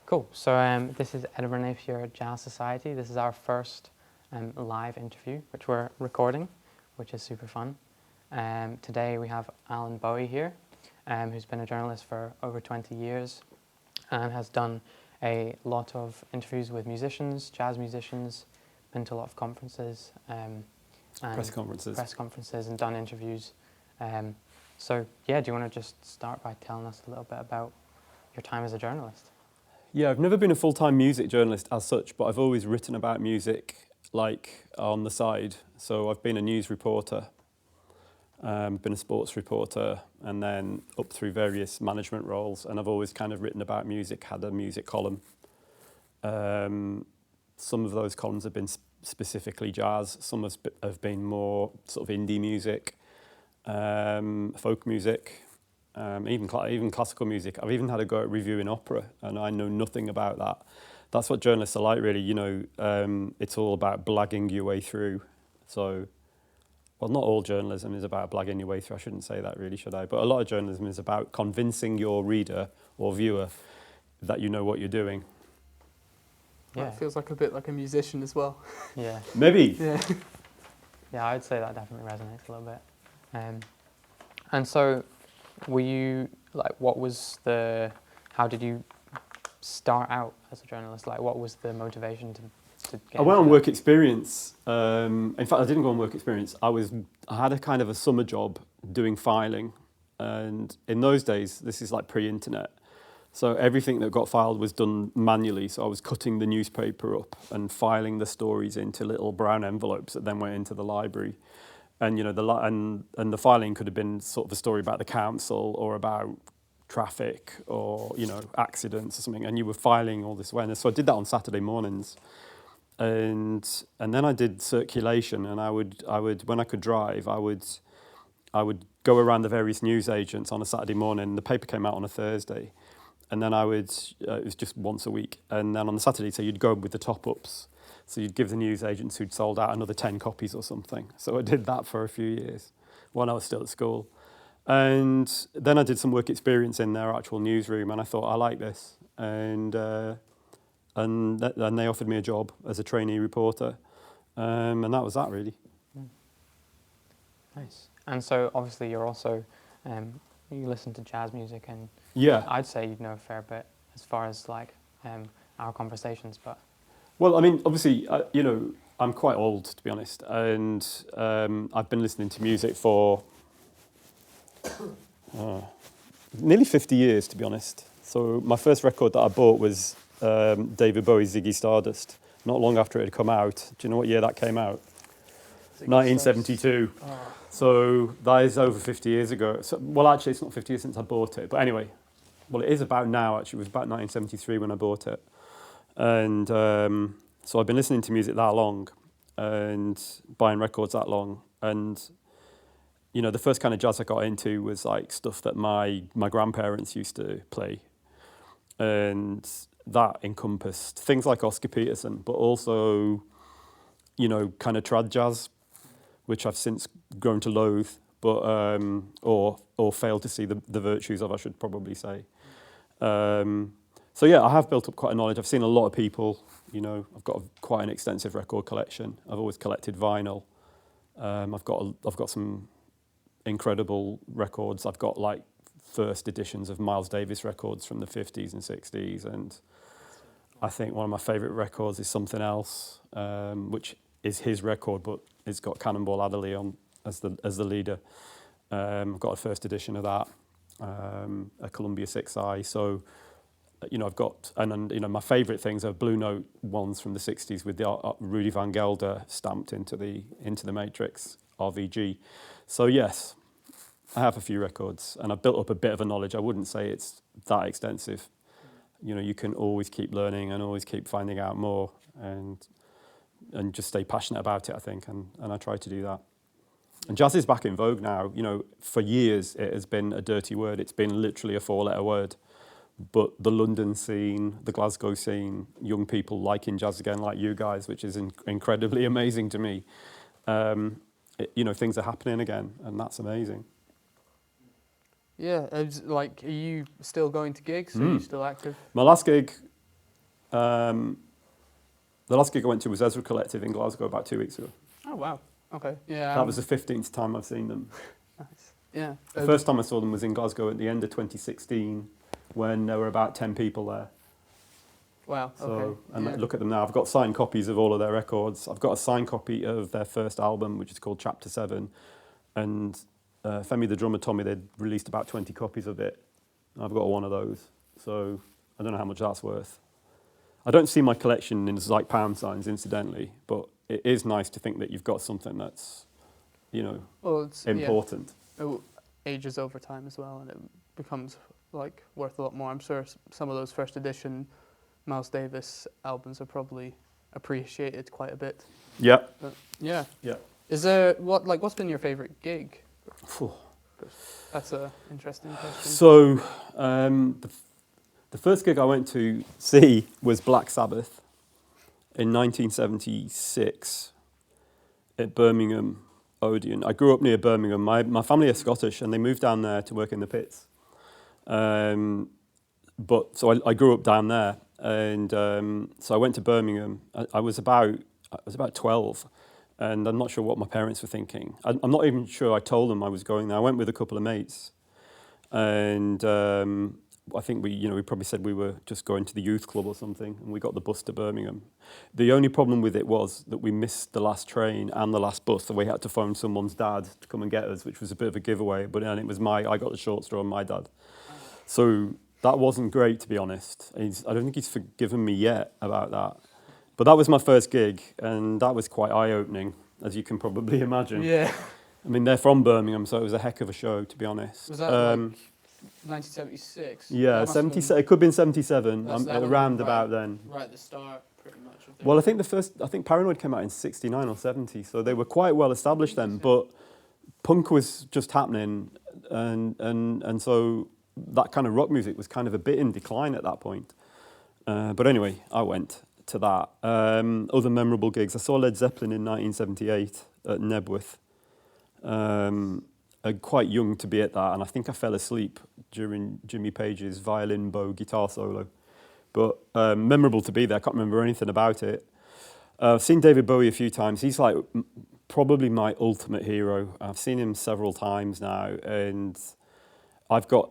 Cool. So this is Edinburgh Napier Jazz Society. This is our first live interview, which we're recording, which is super fun. Today we have Allan Boughey here, who's been a journalist for over 20 years and has done a lot of interviews with musicians, jazz musicians, been to a lot of conferences. And Press conferences and done interviews. So yeah, do you want to just start by telling us a little bit about your time as a journalist? Yeah, I've never been a full-time music journalist as such, but I've always written about music like on the side. So I've been a news reporter, been a sports reporter, and then up through various management roles. And I've always kind of written about music, had a music column. Some of those columns have been specifically jazz. Some have been more sort of indie music, folk music. Even classical music. I've even had a go at reviewing opera, and I know nothing about that. That's what journalists are like, really. You know, it's all about blagging your way through. So, well, not all journalism is about blagging your way through. I shouldn't say that, really, should I? But a lot of journalism is about convincing your reader or viewer that you know what you're doing. Yeah, it feels like a bit like a musician as well. Yeah. Maybe. Yeah. Yeah, I'd say that definitely resonates a little bit. And so, were you, like, how did you start out as a journalist? Like, what was the motivation to get I went into on that? work experience. In fact, I didn't go on work experience. I had a kind of a summer job doing filing. And in those days, this is like pre-internet. So everything that got filed was done manually. So I was cutting the newspaper up and filing the stories into little brown envelopes that then went into the library. And you know the filing could have been sort of a story about the council or about traffic or accidents or something. And you were filing all this awareness. So I did that on Saturday mornings, and then I did circulation. And I would when I could drive, I would go around the various news agents on a Saturday morning. The paper came out on a Thursday. And then it was just once a week. And then on the Saturday, so you'd go with the top-ups. So you'd give the news agents who'd sold out another 10 copies or something. So I did that for a few years when I was still at school. And then I did some work experience in their actual newsroom, and I thought, I like this. And they offered me a job as a trainee reporter. And that was that, really. Nice. And so, obviously, you're also, you listen to jazz music, and Yeah. I'd say you'd know a fair bit as far as, like, our conversations, but... Well, I mean, obviously, I'm quite old, to be honest, and I've been listening to music for nearly 50 years, to be honest. So my first record that I bought was David Bowie's Ziggy Stardust, not long after it had come out. Do you know what year that came out? 1972. Oh. So that is over 50 years ago. So, well, actually, it's not 50 years since I bought it. But anyway, well, it is about now, actually. It was about 1973 when I bought it. And so I've been listening to music that long and buying records that long. And, the first kind of jazz I got into was like stuff that my grandparents used to play. And that encompassed things like Oscar Peterson, but also, kind of trad jazz, which I've since grown to loathe, but or failed to see the virtues of, I should probably say. So yeah, I have built up quite a knowledge. I've seen a lot of people. I've got quite an extensive record collection. I've always collected vinyl. I've got some incredible records. I've got like first editions of Miles Davis records from the 50s and 60s, and I think one of my favourite records is Something Else, which is his record, but it's got Cannonball Adderley on as the leader. I've got a first edition of that, a Columbia 6i. So, I've got, and my favourite things are Blue Note ones from the 60s with the Rudy Van Gelder stamped into the Matrix RVG. So yes, I have a few records, and I've built up a bit of a knowledge. I wouldn't say it's that extensive. You can always keep learning and always keep finding out more, and just stay passionate about it, I think, and I try to do that. And jazz is back in vogue now. For years it has been a dirty word. It's been literally a 4-letter word. But the London scene, the Glasgow scene, young people liking jazz again, like you guys, which is incredibly amazing to me. Things are happening again, and that's amazing. Yeah, are you still going to gigs? Are you still active? My last gig The last gig I went to was Ezra Collective in Glasgow about 2 weeks ago. Oh wow. Okay. Yeah. That was the 15th time I've seen them. Nice. Yeah. The first time I saw them was in Glasgow at the end of 2016 when there were about 10 people there. Wow. So, okay. and Yeah. look at them now. I've got signed copies of all of their records. I've got a signed copy of their first album, which is called Chapter 7. And Femi, the drummer, told me they'd released about 20 copies of it. I've got one of those. So I don't know how much that's worth. I don't see my collection in like pound signs, incidentally, but it is nice to think that you've got something that's, Well, it's important. Yeah, it ages over time as well, and it becomes like worth a lot more. I'm sure some of those first edition Miles Davis albums are probably appreciated quite a bit. Yeah. But yeah. Yeah. Is there what's been your favourite gig? Phew. That's a interesting question. So the first gig I went to see was Black Sabbath in 1976 at Birmingham Odeon. I grew up near Birmingham. My family are Scottish and they moved down there to work in the pits. But so I grew up down there, and so I went to Birmingham. I was about 12, and I'm not sure what my parents were thinking. I'm not even sure I told them I was going there. I went with a couple of mates, and I think we probably said we were just going to the youth club or something, and we got the bus to Birmingham. The only problem with it was that we missed the last train and the last bus, so we had to phone someone's dad to come and get us, which was a bit of a giveaway. But then it was I got the short straw on my dad, so that wasn't great, to be honest. I don't think he's forgiven me yet about that. But that was my first gig, and that was quite eye-opening, as you can probably imagine. Yeah. I mean, they're from Birmingham, so it was a heck of a show, to be honest. Was that like 1976? Yeah, 77. It could have been 77. That Around right, about then. Right at the start, pretty much. Well, I think Paranoid came out in 69 or 70, so they were quite well established then. But punk was just happening, and so that kind of rock music was kind of a bit in decline at that point. But anyway, I went to that. Other memorable gigs. I saw Led Zeppelin in 1978 at Nebworth. Quite young to be at that, and I think I fell asleep during Jimmy Page's violin bow guitar solo. But memorable to be there. I can't remember anything about it. I've seen David Bowie a few times. He's like probably my ultimate hero. I've seen him several times now, and I've got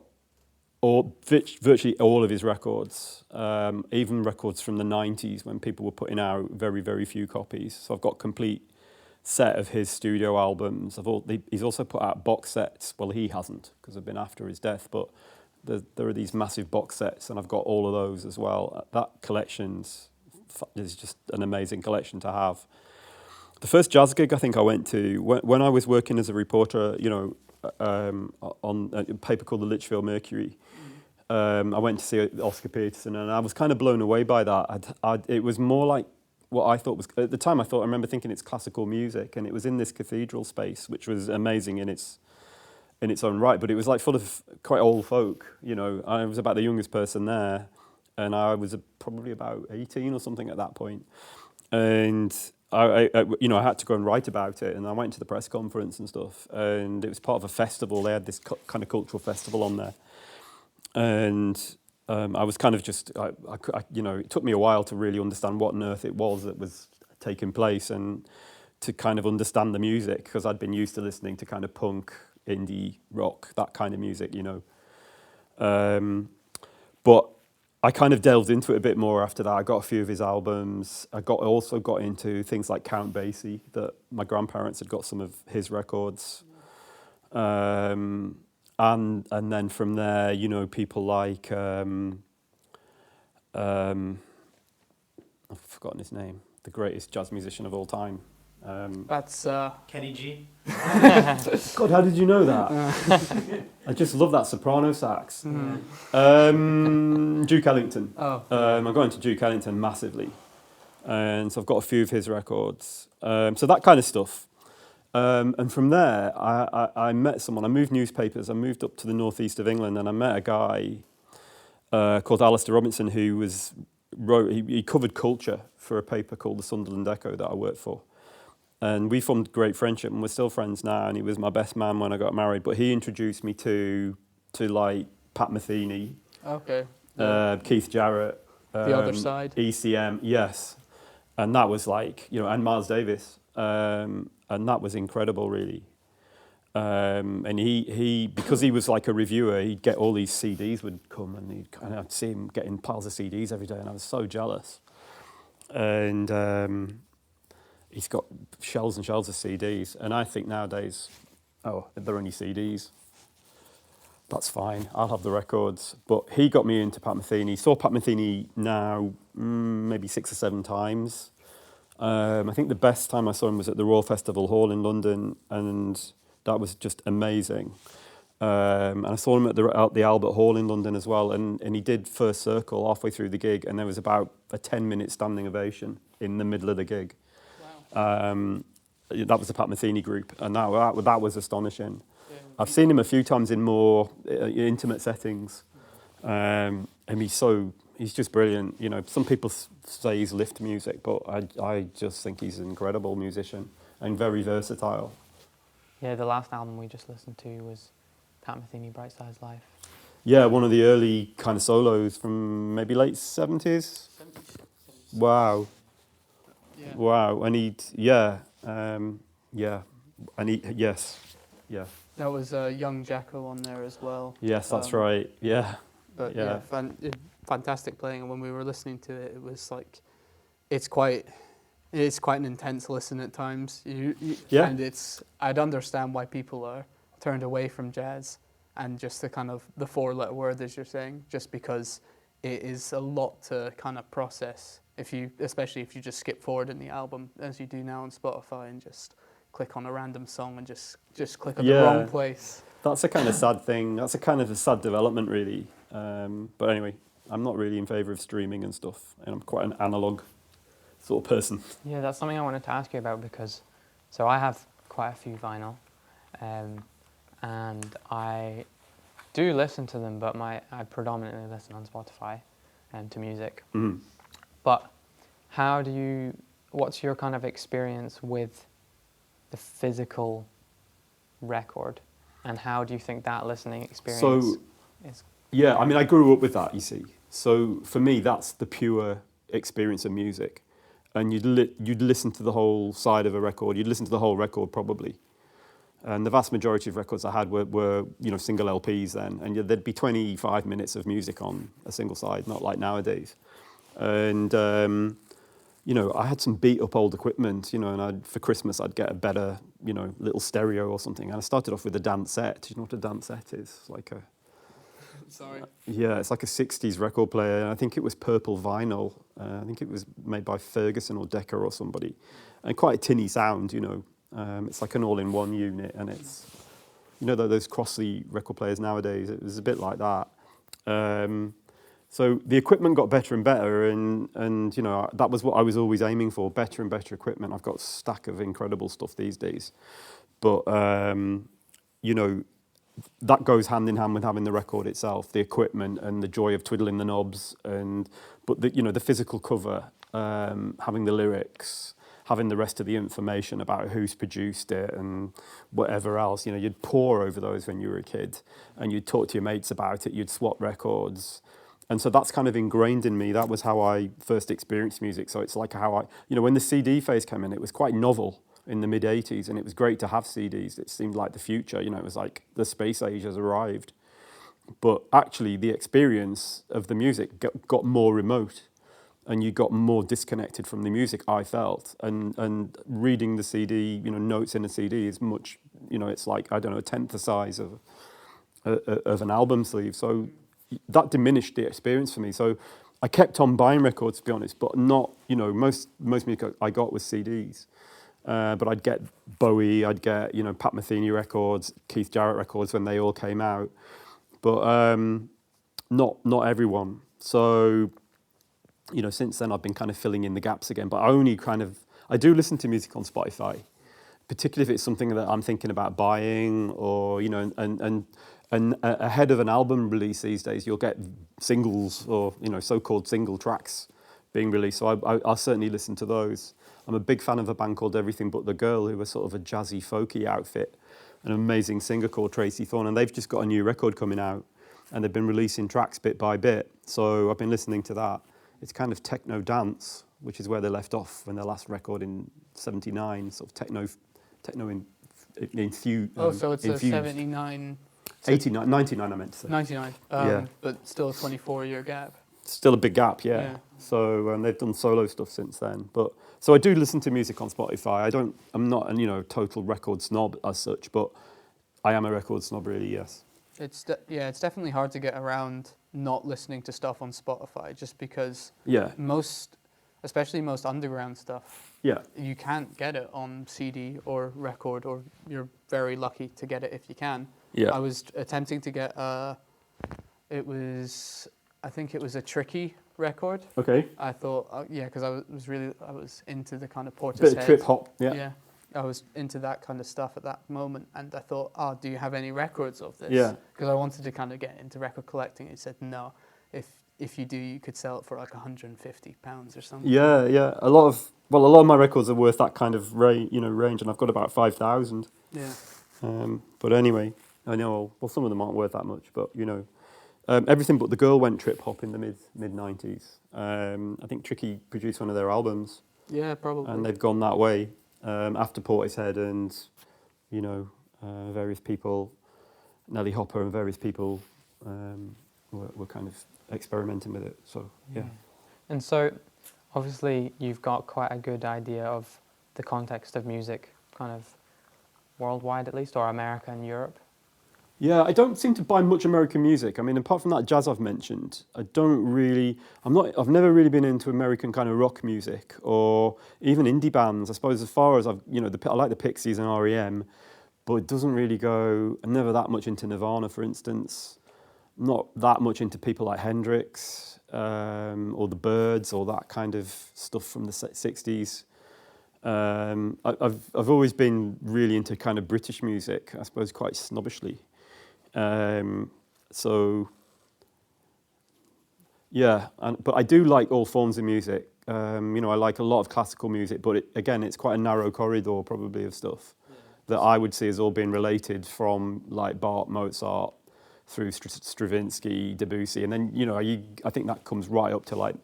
virtually all of his records, even records from the 90s when people were putting out very, very few copies. So I've got complete set of his studio albums. He's also put out box sets. Well, he hasn't, because I've been after his death, but there are these massive box sets, and I've got all of those as well. That collection's is just an amazing collection to have. The first jazz gig I think I went to, when I was working as a reporter, on a paper called the Lichfield Mercury, I went to see Oscar Peterson, and I was kind of blown away by that. It was more like what I thought was, at the time I remember thinking it's classical music, and it was in this cathedral space, which was amazing in its own right, but it was like full of quite old folk. I was about the youngest person there, and I was probably about 18 or something at that point. And I had to go and write about it, and I went to the press conference and stuff, and it was part of a festival. They had this kind of cultural festival on there, and I was kind of just, it took me a while to really understand what on earth it was that was taking place, and to kind of understand the music, because I'd been used to listening to kind of punk, indie, rock, that kind of music, But I kind of delved into it a bit more after that. I got a few of his albums. I also got into things like Count Basie, that my grandparents had got some of his records. And then from there, people like, I've forgotten his name, the greatest jazz musician of all time. That's Kenny G. God, how did you know that? I just love that soprano sax. Duke Ellington. Oh. I'm going to Duke Ellington massively. And so I've got a few of his records. So that kind of stuff. And from there, I met someone. I moved newspapers. I moved up to the northeast of England, and I met a guy called Alistair Robinson who he covered culture for a paper called the Sunderland Echo that I worked for. And we formed great friendship, and we're still friends now, and he was my best man when I got married. But he introduced me to like Pat Metheny, okay. Keith Jarrett, The Other Side. ECM, yes. And that was like, and Miles Davis. And that was incredible, really. And he because he was like a reviewer, he'd get all these CDs would come, and I'd see him getting piles of CDs every day, and I was so jealous. And he's got shelves and shelves of CDs, and I think nowadays, they're only CDs. That's fine, I'll have the records. But he got me into Pat Metheny. Saw Pat Metheny now maybe 6 or 7 times. I think the best time I saw him was at the Royal Festival Hall in London, and that was just amazing. And I saw him at the Albert Hall in London as well, and he did First Circle halfway through the gig, and there was about a 10-minute standing ovation in the middle of the gig. Wow. That was the Pat Metheny group, and that was astonishing. Yeah. I've seen him a few times in more intimate settings, and he's just brilliant. Some people say he's lift music, but I just think he's an incredible musician and very versatile. Yeah, the last album we just listened to was Pat Metheny, Bright Side's Life. Yeah, one of the early kind of solos from maybe late 70s. 70s. Wow. Yeah. Wow. And yes. That was Young Jacko on there as well. Yes, that's right. Yeah. But fantastic playing. And when we were listening to it, it was like, it's quite an intense listen at times. And I'd understand why people are turned away from jazz and just the kind of the 4-letter word, as you're saying, just because it is a lot to kind of process. Especially if you just skip forward in the album, as you do now on Spotify, and just click on a random song and just click on the wrong place. That's a kind of sad thing. That's a kind of a sad development, really. But anyway, I'm not really in favour of streaming and stuff, and I'm quite an analog sort of person. Yeah, that's something I wanted to ask you about, because I have quite a few vinyl, and I do listen to them, but I predominantly listen on Spotify to music. Mm. But what's your kind of experience with the physical record, and how do you think that listening experience is? Yeah, I mean, I grew up with that, you see. So for me, that's the pure experience of music. And you'd listen to the whole side of a record. You'd listen to the whole record, probably. And the vast majority of records I had were single LPs then. And there'd be 25 minutes of music on a single side, not like nowadays. And, I had some beat-up old equipment, and for Christmas I'd get a better, little stereo or something. And I started off with a dansette. Do you know what a dansette is? It's like a... Sorry. Yeah, it's like a 60s record player. And I think it was purple vinyl. I think it was made by Ferguson or Decca or somebody. And quite a tinny sound, It's like an all-in-one unit, and it's... those Crossley record players nowadays, it was a bit like that. So the equipment got better and better, and that was what I was always aiming for, better and better equipment. I've got a stack of incredible stuff these days. But, that goes hand in hand with having the record itself, the equipment and the joy of twiddling the knobs, but the physical cover, having the lyrics, having the rest of the information about who's produced it and whatever else. You'd pore over those when you were a kid, and you'd talk to your mates about it, you'd swap records. And so that's kind of ingrained in me. That was how I first experienced music. So it's like how when the CD phase came in, it was quite novel in the mid-'80s, and it was great to have CDs. It seemed like the future, it was like the space age has arrived. But actually the experience of the music got more remote, and you got more disconnected from the music, I felt. And reading the CD, notes in a CD is much, it's like, I don't know, a tenth the size of an album sleeve. So that diminished the experience for me. So I kept on buying records, to be honest, but not, most music I got was CDs. But I'd get Bowie, I'd get, Pat Metheny records, Keith Jarrett records when they all came out. But not everyone. So, since then I've been kind of filling in the gaps again. But I do listen to music on Spotify, particularly if it's something that I'm thinking about buying, or, and ahead of an album release these days, you'll get singles or, so-called single tracks being released. So I'll certainly listen to those. I'm a big fan of a band called Everything But the Girl, who are sort of a jazzy, folky outfit, an amazing singer called Tracy Thorn, and they've just got a new record coming out, and they've been releasing tracks bit by bit. So I've been listening to that. It's kind of techno dance, which is where they left off when their last record in '79, sort of techno infused. So it's a 79, 89, 99 I meant to say. 99, Yeah. but still a 24-year gap. Still a big gap, yeah. Yeah. So they've done solo stuff since then. But so I do listen to music on Spotify. I'm not a total record snob as such, but I am a record snob, really. Yes. It's definitely hard to get around not listening to stuff on Spotify, just because especially most underground stuff, you can't get it on CD or record, or you're very lucky to get it if you can. Yeah. I was attempting to get I think it was a Tricky record. Okay. I thought, because I was into the kind of Portishead. Bit of trip hop. Yeah. Yeah. I was into that kind of stuff at that moment, and I thought, do you have any records of this? Yeah. Because I wanted to kind of get into record collecting. He said, no, if you do, you could sell it for like £150 or something. Yeah, yeah. A lot of my records are worth that kind of range, and I've got about 5,000. Yeah. But anyway, I know. Well, some of them aren't worth that much, but everything but the girl went trip hop in the mid '90s. I think Tricky produced one of their albums. Yeah, probably. And they've gone that way after Portishead and various people, Nelly Hopper and various people were kind of experimenting with it. So yeah. And so, obviously, you've got quite a good idea of the context of music, kind of worldwide at least, or America and Europe. Yeah, I don't seem to buy much American music. I mean, apart from that jazz I've mentioned, I've never really been into American kind of rock music or even indie bands. I suppose as far as I like the Pixies and REM, but it doesn't really go. I'm never that much into Nirvana, for instance. Not that much into people like Hendrix or the Byrds or that kind of stuff from the '60s. I've always been really into kind of British music, I suppose, quite snobbishly. So yeah, but I do like all forms of music. I like a lot of classical music, but it's quite a narrow corridor probably of stuff that I would see as all being related from like Bach, Mozart, through Stravinsky, Debussy, and then I think that comes right up to like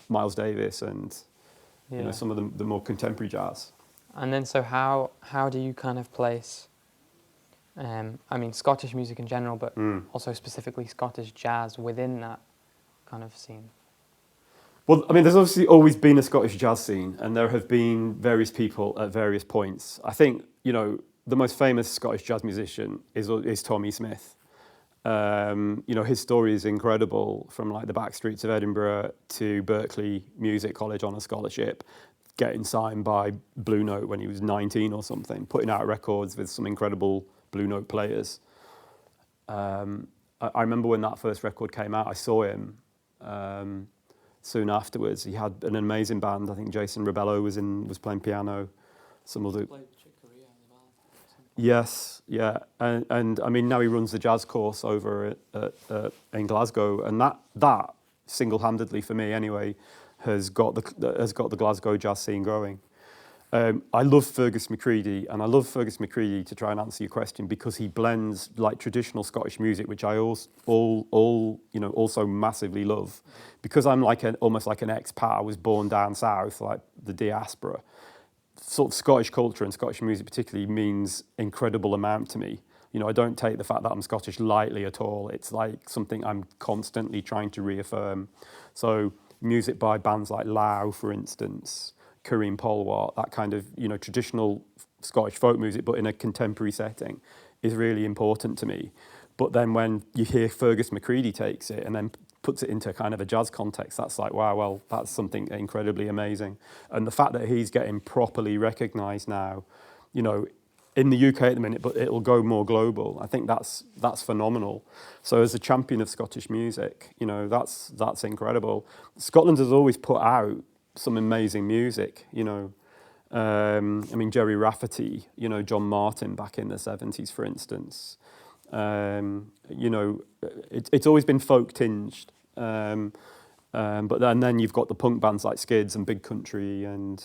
Miles Davis and some of the more contemporary jazz. And then so how do you kind of place? Scottish music in general, but also specifically Scottish jazz within that kind of scene. Well, I mean, there's obviously always been a Scottish jazz scene, and there have been various people at various points. I think, the most famous Scottish jazz musician is Tommy Smith. His story is incredible, from like the back streets of Edinburgh to Berklee Music College on a scholarship, getting signed by Blue Note when he was 19 or something, putting out records with some incredible Blue Note players. I remember when that first record came out, I saw him soon afterwards. He had an amazing band. I think Jason Rebello was playing piano. Some other. Yes, yeah, and I mean now he runs the jazz course over in Glasgow, and that single-handedly for me anyway has got the Glasgow jazz scene growing. I love Fergus McCready, and I love Fergus McCready, to try and answer your question, because he blends like traditional Scottish music, which I also massively love, because I'm almost like an expat. I was born down south, like the diaspora. Sort of Scottish culture and Scottish music particularly means incredible amount to me. I don't take the fact that I'm Scottish lightly at all. It's like something I'm constantly trying to reaffirm. So music by bands like Lau, for instance, Corinne Polwart, that kind of traditional Scottish folk music, but in a contemporary setting, is really important to me. But then when you hear Fergus McCready takes it and then puts it into kind of a jazz context, that's like, wow, well, that's something incredibly amazing. And the fact that he's getting properly recognised now, in the UK at the minute, but it'll go more global. I think that's phenomenal. So as a champion of Scottish music, that's incredible. Scotland has always put out some amazing music, Jerry Rafferty, John Martin back in the 70s, for instance. It's always been folk tinged. But then you've got the punk bands like Skids and Big Country, and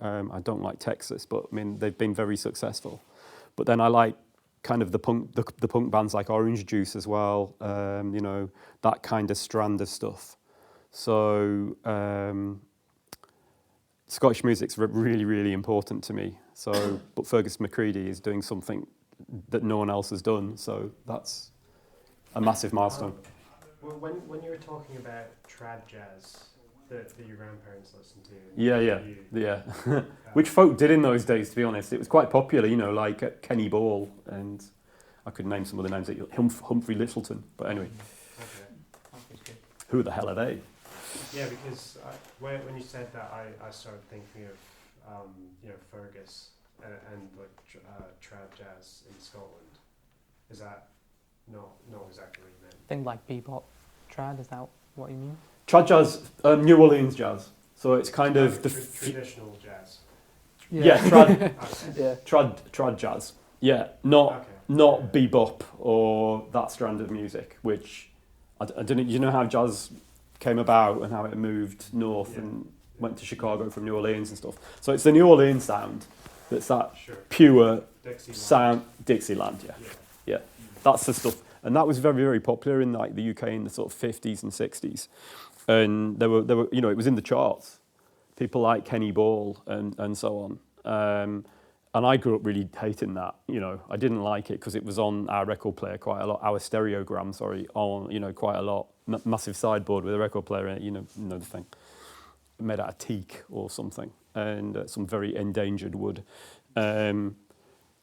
I don't like Texas, but I mean they've been very successful. But then I like kind of the punk bands like Orange Juice as well. That kind of strand of stuff. So Scottish music's really, really important to me. So, but Fergus McCready is doing something that no one else has done. So that's a massive milestone. Well, when you were talking about trad jazz that your grandparents listened to, Yeah. Which folk did in those days, to be honest. It was quite popular, you know, like Kenny Ball, and I could name some other names, Humphrey Littleton. But anyway, okay. Who the hell are they? Yeah, because when you said that, I started thinking of Fergus and like trad jazz in Scotland. Is that not exactly what you meant? Thing like bebop, trad, is that what you mean? Trad jazz, New Orleans jazz. So it's kind of the traditional jazz. Yeah, trad, Yeah. trad jazz. Yeah, not bebop or that strand of music. Which I don't know. You know how jazz came about and how it moved north and went to Chicago from New Orleans and stuff. So it's the New Orleans sound that's that pure Dixieland. sound. Dixieland, yeah. That's the stuff, and that was very, very popular in like the UK in the sort of 50s and 60s, and there were you know, it was in the charts. People like Kenny Ball and so on. And I grew up really hating that. You know, I didn't like it because it was on our record player quite a lot, our stereogram, on, you know, quite a lot. Massive sideboard with a record player in it, you know the thing, made out of teak or something, and some very endangered wood.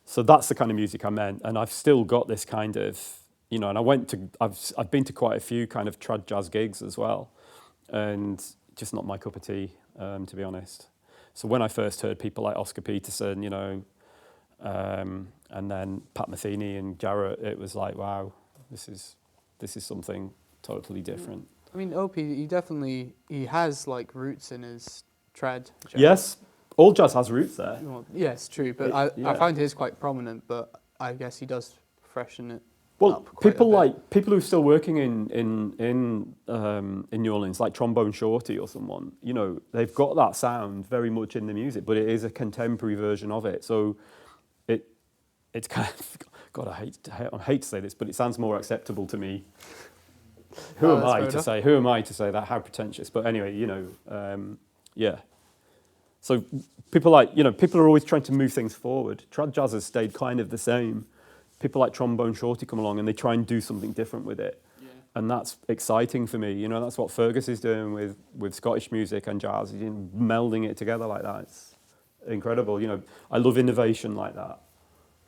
So that's the kind of music I meant, and I've still got this kind of, you know, and I've been to quite a few kind of trad jazz gigs as well, and just not my cup of tea, to be honest. So when I first heard people like Oscar Peterson, you know, and then Pat Metheny and Jarrett, it was like, wow, this is something totally different. I mean, Opie, he has like roots in his trad jazz. Yes, all jazz has roots there. Well, yeah, it's true, but I find his quite prominent, but I guess he does freshen it. Well, people who are still working in New Orleans, like Trombone Shorty or someone, you know, they've got that sound very much in the music, but it is a contemporary version of it. So it's kind of, God, I hate to say this, but it sounds more acceptable to me. Who am I to say that? How pretentious? But anyway, you know, yeah. So people are always trying to move things forward. Trad jazz has stayed kind of the same. People like Trombone Shorty come along and they try and do something different with it. Yeah. And that's exciting for me. You know, that's what Fergus is doing with Scottish music and jazz. He's melding it together like that. It's incredible. You know, I love innovation like that.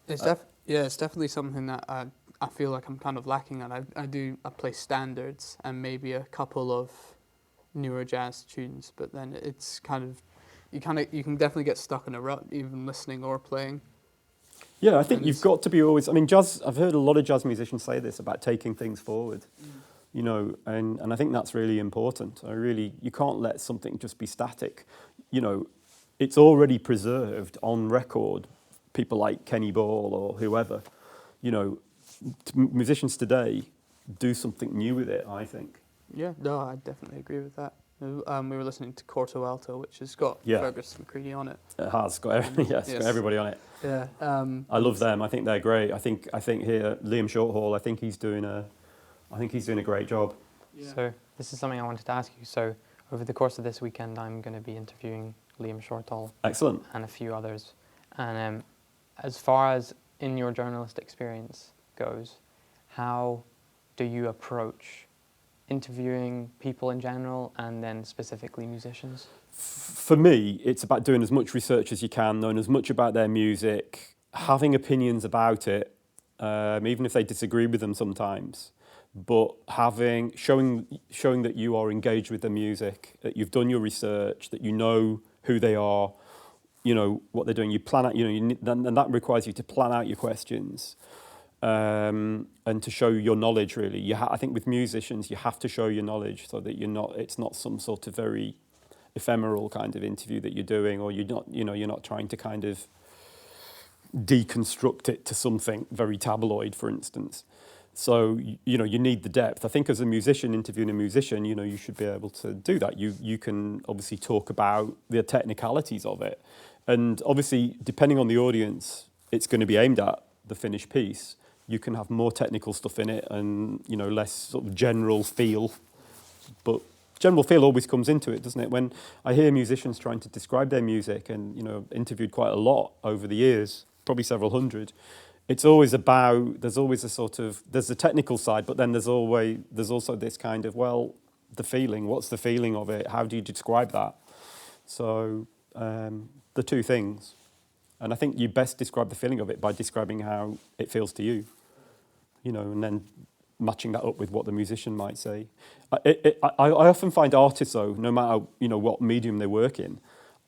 It's definitely something that I feel like I'm kind of lacking at. I play standards and maybe a couple of newer jazz tunes, but then it's kind of you can definitely get stuck in a rut even listening or playing. Yeah, I think you've got to be always. I mean, jazz. I've heard a lot of jazz musicians say this about taking things forward, you know, and I think that's really important. You can't let something just be static. You know, it's already preserved on record. People like Kenny Ball or whoever, you know, musicians today do something new with it. I think. Yeah, no, I definitely agree with that. We were listening to Corto Alto, which has got Fergus McCready on it. It has got got everybody on it. Yeah, I love them. I think they're great. I think here Liam Shorthall. I think he's doing a great job. Yeah. So this is something I wanted to ask you. So over the course of this weekend, I'm going to be interviewing Liam Shorthall. Excellent. And a few others. And as far as in your journalist experience goes, how do you approach interviewing people in general and then specifically musicians? For me, it's about doing as much research as you can, knowing as much about their music, having opinions about it, even if they disagree with them sometimes, but showing that you are engaged with the music, that you've done your research, that you know who they are, you know what they're doing. You plan out, and that requires you to plan out your questions. And to show your knowledge, really. I think with musicians, you have to show your knowledge so that it's not some sort of very ephemeral kind of interview that you're doing, or you're not trying to kind of deconstruct it to something very tabloid, for instance. So, you need the depth. I think as a musician interviewing a musician, you should be able to do that. You can obviously talk about the technicalities of it. And obviously, depending on the audience, it's going to be aimed at the finished piece. You can have more technical stuff in it and, less sort of general feel. But general feel always comes into it, doesn't it? When I hear musicians trying to describe their music, and interviewed quite a lot over the years, probably several hundred, it's always about, there's always a sort of, there's the technical side, but then there's also this kind of, well, the feeling, what's the feeling of it? How do you describe that? So the two things. And I think you best describe the feeling of it by describing how it feels to you, and then matching that up with what the musician might say. I often find artists, though, no matter what medium they work in,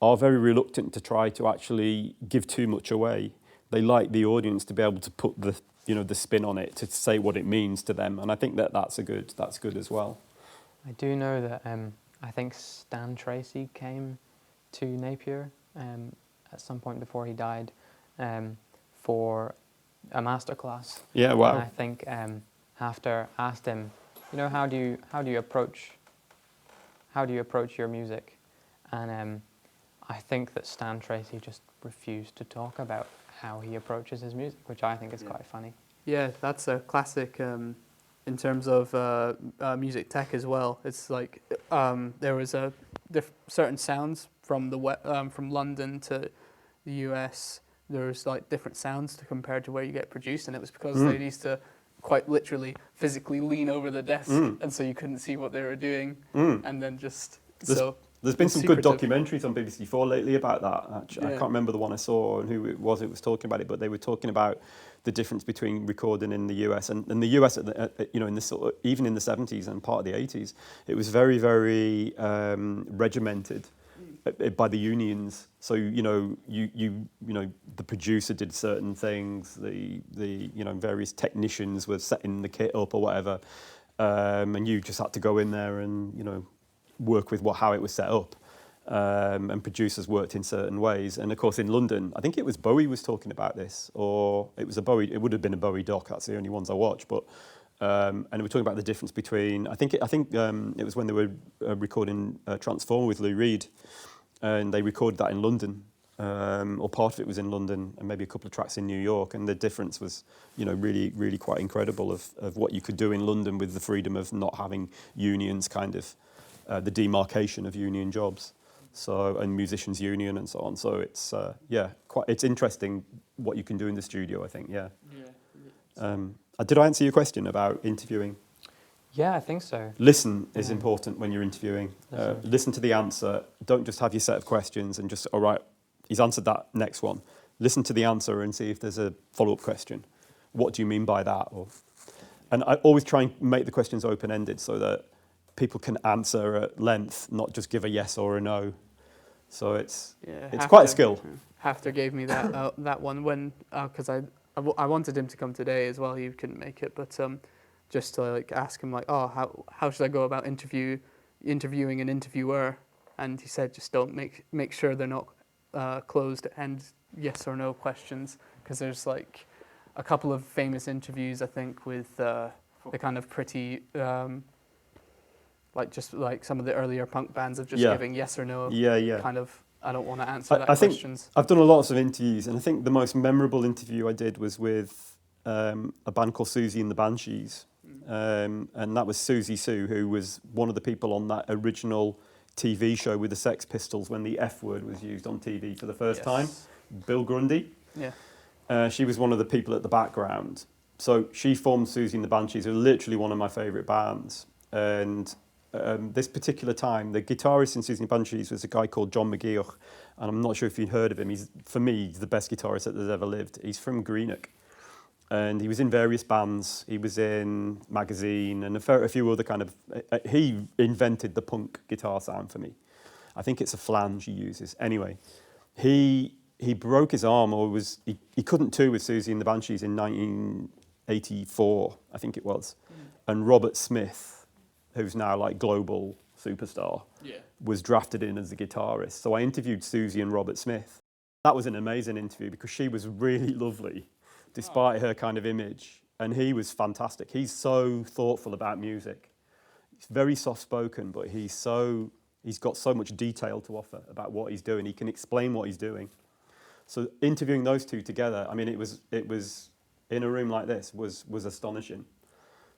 are very reluctant to try to actually give too much away. They like the audience to be able to put the spin on it, to say what it means to them, and I think that's good as well. I do know that I think Stan Tracy came to Napier at some point before he died for a masterclass. Yeah, wow. And I think after asked him, how do you approach your music, and I think that Stan Tracy just refused to talk about how he approaches his music, which I think is quite funny. Yeah, that's a classic in terms of music tech as well. It's like there was certain sounds from London to the US. There's like different sounds compared to where you get produced, and it was because they used to quite literally physically lean over the desk, and so you couldn't see what they were doing, and then just There's been some secretive. good documentaries on BBC4 lately about that. Actually, I can't remember the one I saw and who it was talking about it, but they were talking about the difference between recording in the US and the US, in the even in the 70s and part of the 80s, it was very, very regimented by the unions. So the producer did certain things, the various technicians were setting the kit up or whatever, and you just had to go in there and work with how it was set up, and producers worked in certain ways. And of course in London, I think it was Bowie was talking about this, or it would have been a Bowie doc. That's the only ones I watched, but and we were talking about the difference between, I think it was when they were recording Transformer with Lou Reed, and they recorded that in London, or part of it was in London, and maybe a couple of tracks in New York, and the difference was really, really quite incredible of what you could do in London with the freedom of not having unions, kind of the demarcation of union jobs, and musicians union and so on. So it's it's interesting what you can do in the studio, I think. Did I answer your question about interviewing? Yeah, I think so. Listen is important when you're interviewing. Listen to the answer. Don't just have your set of questions and just, all right, he's answered that, next one. Listen to the answer and see if there's a follow-up question. What do you mean by that? And I always try and make the questions open-ended so that people can answer at length, not just give a yes or a no. So it's quite a skill. Hafter gave me that that one when because I wanted him to come today as well. He couldn't make it, but just to ask him how should I go about interviewing an interviewer, and he said just don't make sure they're not closed-end yes or no questions, because there's a couple of famous interviews I think with the kind of pretty some of the earlier punk bands of just giving yes or no. Kind of, I don't want to answer that questions. I've done lots of interviews, and I think the most memorable interview I did was with a band called Susie and the Banshees, and that was Susie Sue, who was one of the people on that original TV show with the Sex Pistols when the F word was used on TV for the first time. Bill Grundy. Yeah. She was one of the people at the background. So she formed Susie and the Banshees, who are literally one of my favourite bands. And this particular time, the guitarist in Susie and the Banshees was a guy called John McGeoch, and I'm not sure if you've heard of him. For me, he's the best guitarist that has ever lived. He's from Greenock, and he was in various bands. He was in Magazine and a few other kind of... he invented the punk guitar sound for me. I think it's a flange he uses. Anyway, he broke his arm, or he couldn't tour with Susie and the Banshees in 1984, I think it was. And Robert Smith, who's now global superstar, was drafted in as a guitarist. So I interviewed Susie and Robert Smith. That was an amazing interview because she was really lovely, despite her kind of image. And he was fantastic. He's so thoughtful about music. He's very soft-spoken, but he's got so much detail to offer about what he's doing. He can explain what he's doing. So interviewing those two together, I mean, it was in a room like this was astonishing.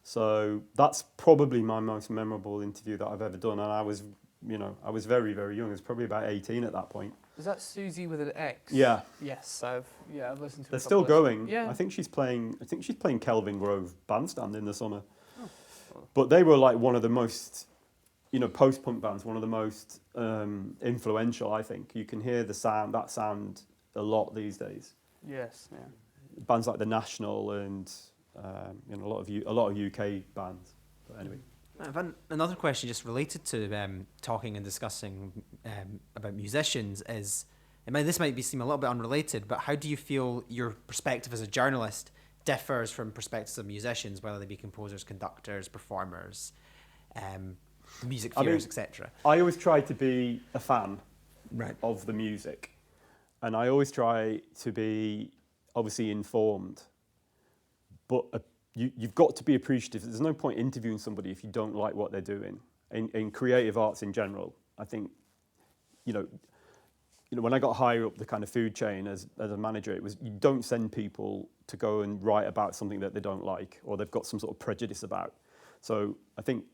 So that's probably my most memorable interview that I've ever done. And I was very, very young. I was probably about 18 at that point. Is that Susie with an X? Yeah. Yes, I've listened to. They're a still couple of- going. Yeah. I think she's playing Kelvin Grove Bandstand in the summer. Oh. But they were like one of the most, post-punk bands, one of the most influential, I think. You can hear that sound a lot these days. Yes. Yeah. Bands like The National and a lot of UK bands. But anyway. I've another question just related to talking and discussing about musicians is, this might seem a little bit unrelated, but how do you feel your perspective as a journalist differs from perspectives of musicians, whether they be composers, conductors, performers, music theories, etc.? I always try to be a fan Right. of the music, and I always try to be obviously informed, but you've got to be appreciative. There's no point interviewing somebody if you don't like what they're doing. In creative arts in general, I think, when I got higher up the kind of food chain as a manager, it was you don't send people to go and write about something that they don't like or they've got some sort of prejudice about. So I think,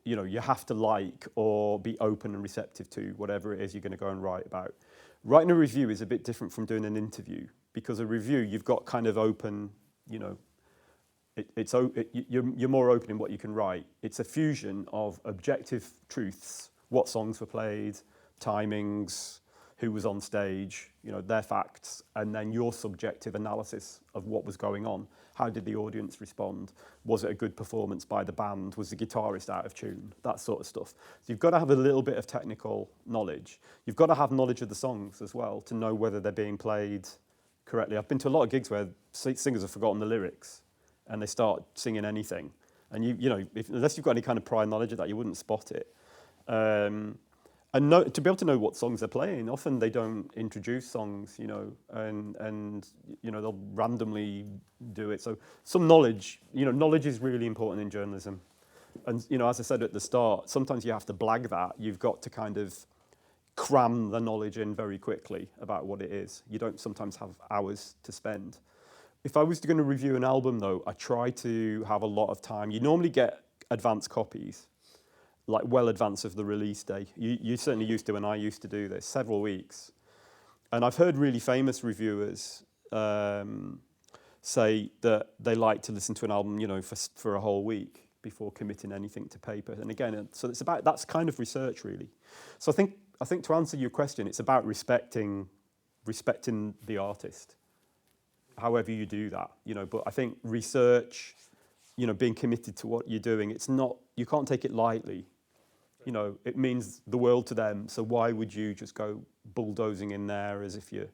you have to like or be open and receptive to whatever it is you're going to go and write about. Writing a review is a bit different from doing an interview, because a review you've got kind of open, you're more open in what you can write. It's a fusion of objective truths, what songs were played, timings, who was on stage, their facts, and then your subjective analysis of what was going on. How did the audience respond? Was it a good performance by the band? Was the guitarist out of tune? That sort of stuff. So you've got to have a little bit of technical knowledge. You've got to have knowledge of the songs as well to know whether they're being played correctly. I've been to a lot of gigs where singers have forgotten the lyrics and they start singing anything. And unless you've got any kind of prior knowledge of that, you wouldn't spot it. And to be able to know what songs they're playing, often they don't introduce songs, and they'll randomly do it. So some knowledge, knowledge is really important in journalism. And, as I said at the start, sometimes you have to blag that. You've got to kind of cram the knowledge in very quickly about what it is. You don't sometimes have hours to spend. If I was going to review an album, though, I try to have a lot of time. You normally get advance copies, like well advance of the release day. You certainly used to, and I used to do this, several weeks. And I've heard really famous reviewers say that they like to listen to an album, for a whole week before committing anything to paper. And again, so that's kind of research, really. So I think to answer your question, it's about respecting the artist, however you do that, But I think research, being committed to what you're doing, you can't take it lightly. It means the world to them. So why would you just go bulldozing in there as if you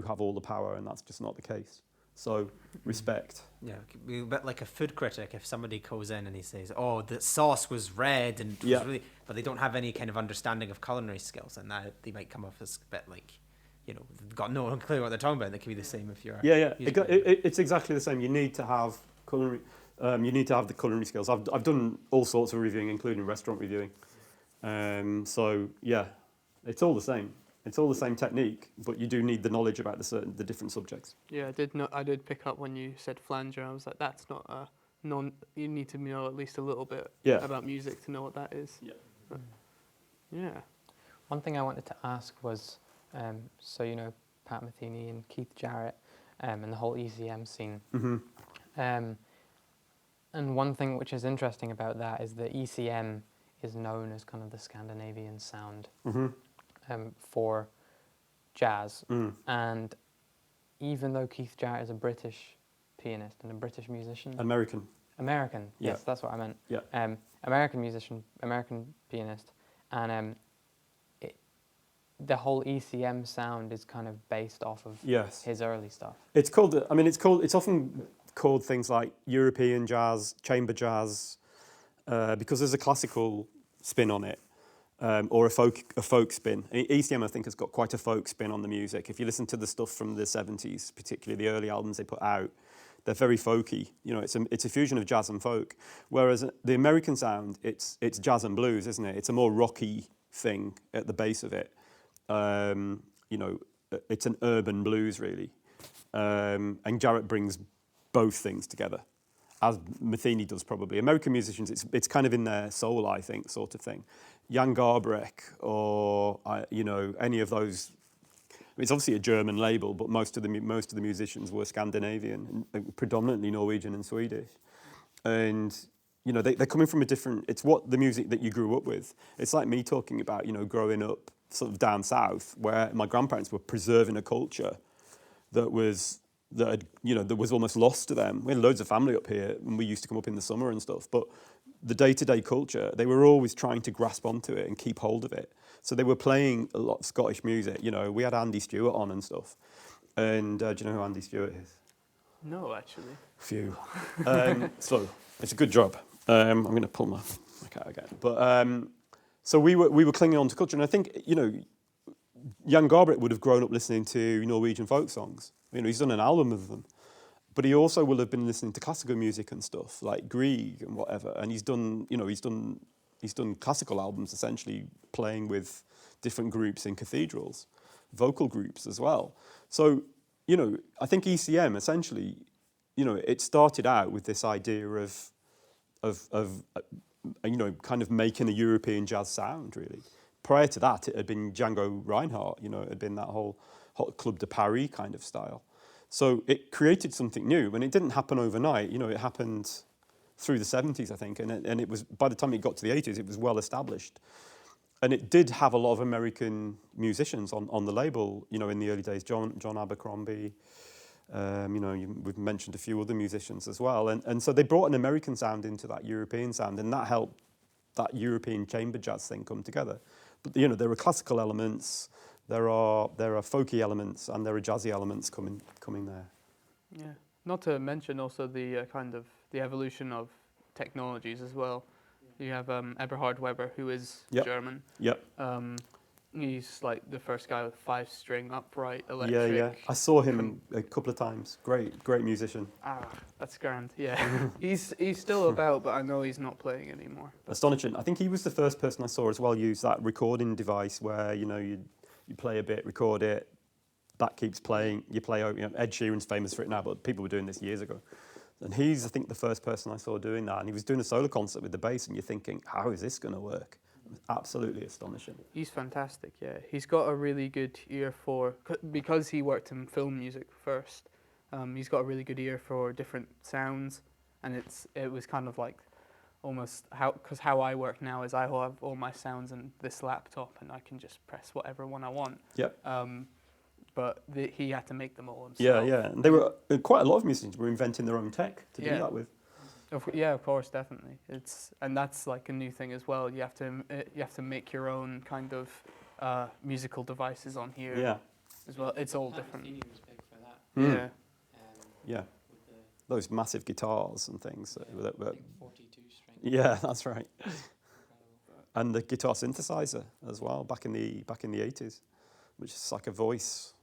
have all the power, and that's just not the case. So respect. Yeah, a bit like a food critic. If somebody goes in and he says, "Oh, the sauce was red," and was really, but they don't have any kind of understanding of culinary skills, and that they might come off as a bit like, they've got no clue what they're talking about. That could be the same if you're It's exactly the same. You need to have culinary. You need to have the culinary skills. I've done all sorts of reviewing, including restaurant reviewing. So yeah, it's all the same. It's all the same technique, but you do need the knowledge about the different subjects. Yeah, I did pick up when you said flanger. I was like, that's not a you need to know at least a little bit about music to know what that is. Yeah. But, yeah. One thing I wanted to ask was, Pat Metheny and Keith Jarrett, and the whole ECM scene. Mm-hmm. And one thing which is interesting about that is that ECM is known as kind of the Scandinavian sound for jazz. Mm. And even though Keith Jarrett is a British pianist and a British musician... American, yes, that's what I meant. Yeah. American musician, American pianist. And the whole ECM sound is kind of based off of his early stuff. It's often called things like European jazz, chamber jazz, because there's a classical spin on it, or a folk spin. ECM, I think, has got quite a folk spin on the music. If you listen to the stuff from the 70s, particularly the early albums they put out, they're very folky. It's a fusion of jazz and folk. Whereas the American sound, it's jazz and blues, isn't it? It's a more rocky thing at the base of it. It's an urban blues, really. And Jarrett brings both things together, as Matheny does probably. American musicians, it's kind of in their soul, I think, sort of thing. Jan Garbarek or any of those. It's obviously a German label, but most of the musicians were Scandinavian, predominantly Norwegian and Swedish, and they're coming from a different. It's what the music that you grew up with. It's like me talking about growing up sort of down south, where my grandparents were preserving a culture that was almost lost to them. We had loads of family up here, and we used to come up in the summer and stuff. But the day-to-day culture, they were always trying to grasp onto it and keep hold of it. So they were playing a lot of Scottish music. We had Andy Stewart on and stuff. And do you know who Andy Stewart is? No, actually. Few. So it's a good job. I'm going to pull my cat again. But so we were clinging on to culture, and I think Jan Garbarek would have grown up listening to Norwegian folk songs. He's done an album of them, but he also will have been listening to classical music and stuff like Grieg and whatever. And he's done classical albums, essentially playing with different groups in cathedrals, vocal groups as well. So I think ECM essentially, it started out with this idea of kind of making a European jazz sound, really. Prior to that, it had been Django Reinhardt, it had been that whole Hot Club de Paris kind of style. So it created something new, and it didn't happen overnight. It happened through the 70s, I think, and it was, by the time it got to the 80s, it was well established. And it did have a lot of American musicians on the label, in the early days. John Abercrombie, we've mentioned a few other musicians as well. And so they brought an American sound into that European sound, and that helped that European chamber jazz thing come together. But there are classical elements, there are folky elements, and there are jazzy elements coming there. Yeah. Not to mention also the kind of the evolution of technologies as well. You have Eberhard Weber, who is German. Yep. He's like the first guy with 5-string upright electric. Yeah. I saw him a couple of times. Great musician. That's grand. Yeah. he's still about, but I know he's not playing anymore. Astonishing. I think he was the first person I saw as well use that recording device where you play a bit, record it, that keeps playing. You play. Ed Sheeran's famous for it now, but people were doing this years ago. And he's, I think, the first person I saw doing that. And he was doing a solo concert with the bass, and you're thinking, how is this going to work? Absolutely astonishing. He's fantastic, yeah. He's got a really good ear because he worked in film music first, he's got a really good ear for different sounds. And it was kind of like almost how I work now is I have all my sounds in this laptop, and I can just press whatever one I want. Yep. But he had to make them all himself. Yeah. And they were quite a lot of musicians were inventing their own tech to do that with. Of course, definitely. And that's like a new thing as well. You have to make your own kind of musical devices on here. Yeah. As well, it's all different. Matheny was big for that. Yeah. Yeah. Those massive guitars and things. That were, 42 string. Yeah, that's right. And the guitar synthesizer as well, back in the 80s, which is like a voice.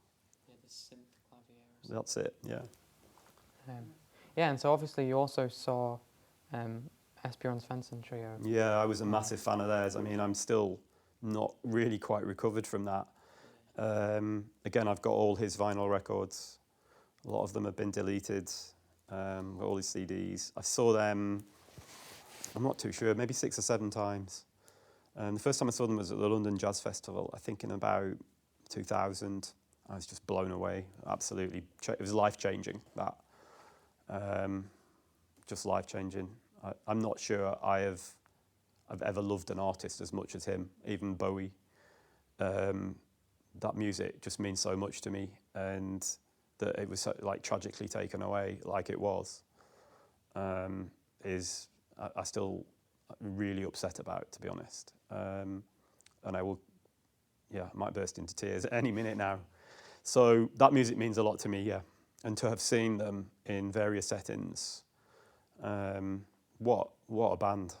Yeah, the synth clavier. That's it. Yeah. And so obviously you also saw Esbjørn Svensson Trio. Yeah, I was a massive fan of theirs. I mean, I'm still not really quite recovered from that. Again, I've got all his vinyl records. A lot of them have been deleted. All his CDs. I saw them, I'm not too sure, maybe 6 or 7 times. The first time I saw them was at the London Jazz Festival, I think in about 2000. I was just blown away. Absolutely, it was life-changing, that. Just life-changing. I'm not sure I've ever loved an artist as much as him, even Bowie. That music just means so much to me, and that it was so, like tragically taken away, like it was, is I still really upset about, to be honest. And I will, might burst into tears at any minute now. So that music means a lot to me, yeah. And to have seen them in various settings, what a band.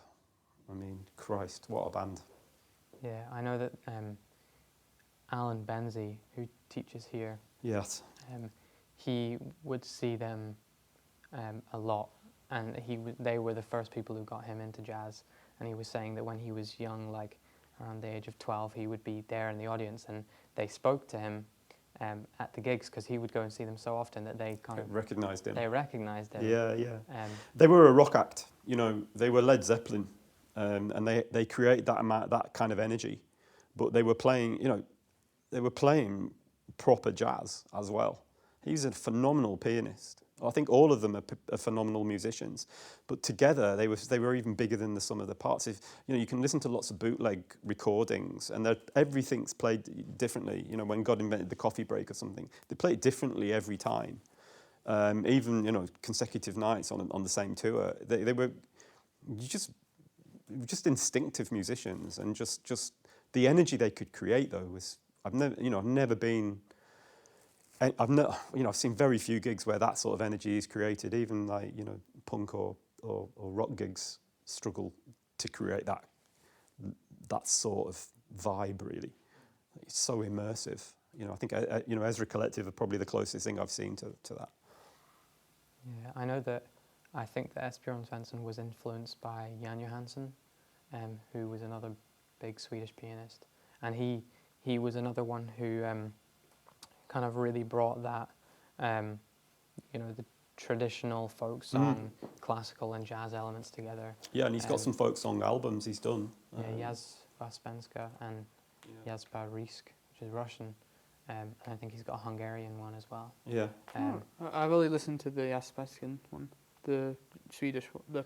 I mean, Christ, what a band. Yeah, I know that Allan Boughey, who teaches here, Yes. he would see them a lot, and they were the first people who got him into jazz. And he was saying that when he was young, like around the age of 12, he would be there in the audience, and they spoke to him, at the gigs because he would go and see them so often that they kind of Recognised him. they recognised him. Yeah. They were a rock act, you know. They were Led Zeppelin, and they create that kind of energy, but they were playing, you know, they were playing proper jazz as well. He's a phenomenal pianist. I think all of them are phenomenal musicians, but together they were even bigger than the sum of the parts. If you know, you can listen to lots of bootleg recordings, and everything's played differently. You know, when God invented the coffee break or something, they play it differently every time. Even, you know, consecutive nights on the same tour, they were just instinctive musicians, and just the energy they could create though was I've seen very few gigs where that sort of energy is created. Even like, you know, punk or rock gigs struggle to create that sort of vibe. Really, it's so immersive. You know, I think you know, Ezra Collective are probably the closest thing I've seen to that. Yeah, I know that. I think that Esbjörn Svensson was influenced by Jan Johansson, who was another big Swedish pianist, and he was another one who kind of really brought that, you know, the traditional folk song, classical and jazz elements together. Yeah, and he's got some folk song albums he's done. Yeah, Jazz Vaspenska and Jazba Risk, which is Russian, and I think he's got a Hungarian one as well. Yeah. I've only listened to the Aspaskin one, the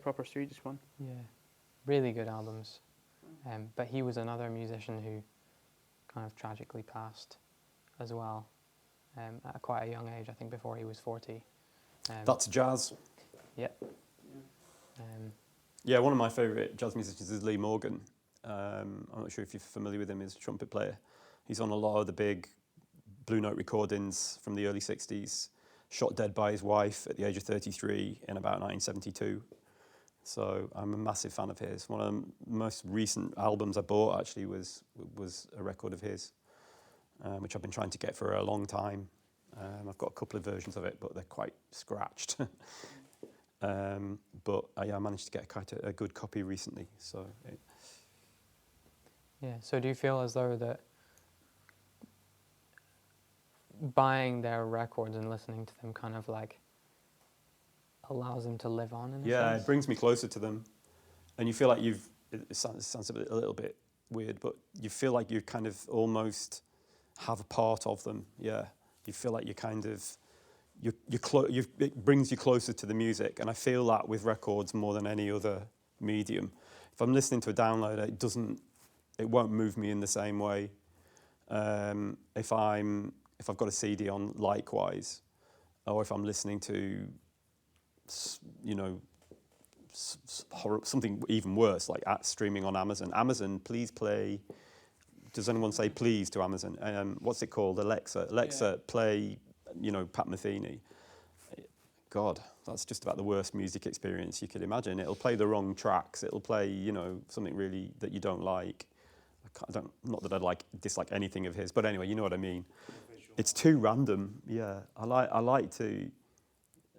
proper Swedish one. Yeah, really good albums. But he was another musician who kind of tragically passed as well, at quite a young age, I think before he was 40. That's jazz. Yeah. Yeah, one of my favourite jazz musicians is Lee Morgan. I'm not sure if you're familiar with him, he's a trumpet player. He's on a lot of the big Blue Note recordings from the early 60s, shot dead by his wife at the age of 33 in about 1972. So I'm a massive fan of his. One of the most recent albums I bought actually was a record of his, which I've been trying to get for a long time. I've got a couple of versions of it, but they're quite scratched. But I managed to get quite a good copy recently. So Yeah. So do you feel as though that buying their records and listening to them kind of like allows them to live on in a sense? It brings me closer to them, and you feel like it sounds a little bit weird, but you feel like you kind of almost have a part of them. Yeah, you feel like you kind of it brings you closer to the music, and I feel that with records more than any other medium. If I'm listening to a download, it won't move me in the same way. If I've got a CD on, likewise, or if I'm listening to, you know, something even worse, like streaming on Amazon. Amazon, please play. Does anyone say please to Amazon? What's it called? Alexa, play, you know, Pat Metheny. God, that's just about the worst music experience you could imagine. It'll play the wrong tracks. It'll play, you know, something really that you don't like. Not that I dislike anything of his, but anyway, you know what I mean. It's too random. Yeah, I like to,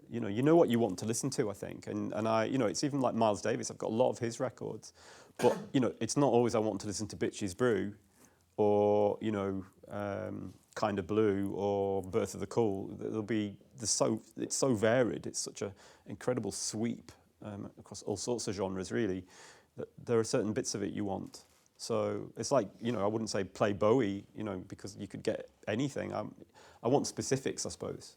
you know what you want to listen to, I think, and I, you know, it's even like Miles Davis. I've got a lot of his records, but you know, it's not always I want to listen to Bitches Brew, or you know, Kind of Blue or Birth of the Cool. It's so varied. It's such an incredible sweep across all sorts of genres, really. That there are certain bits of it you want. So it's like, you know, I wouldn't say play Bowie, you know, because you could get anything. I want specifics, I suppose.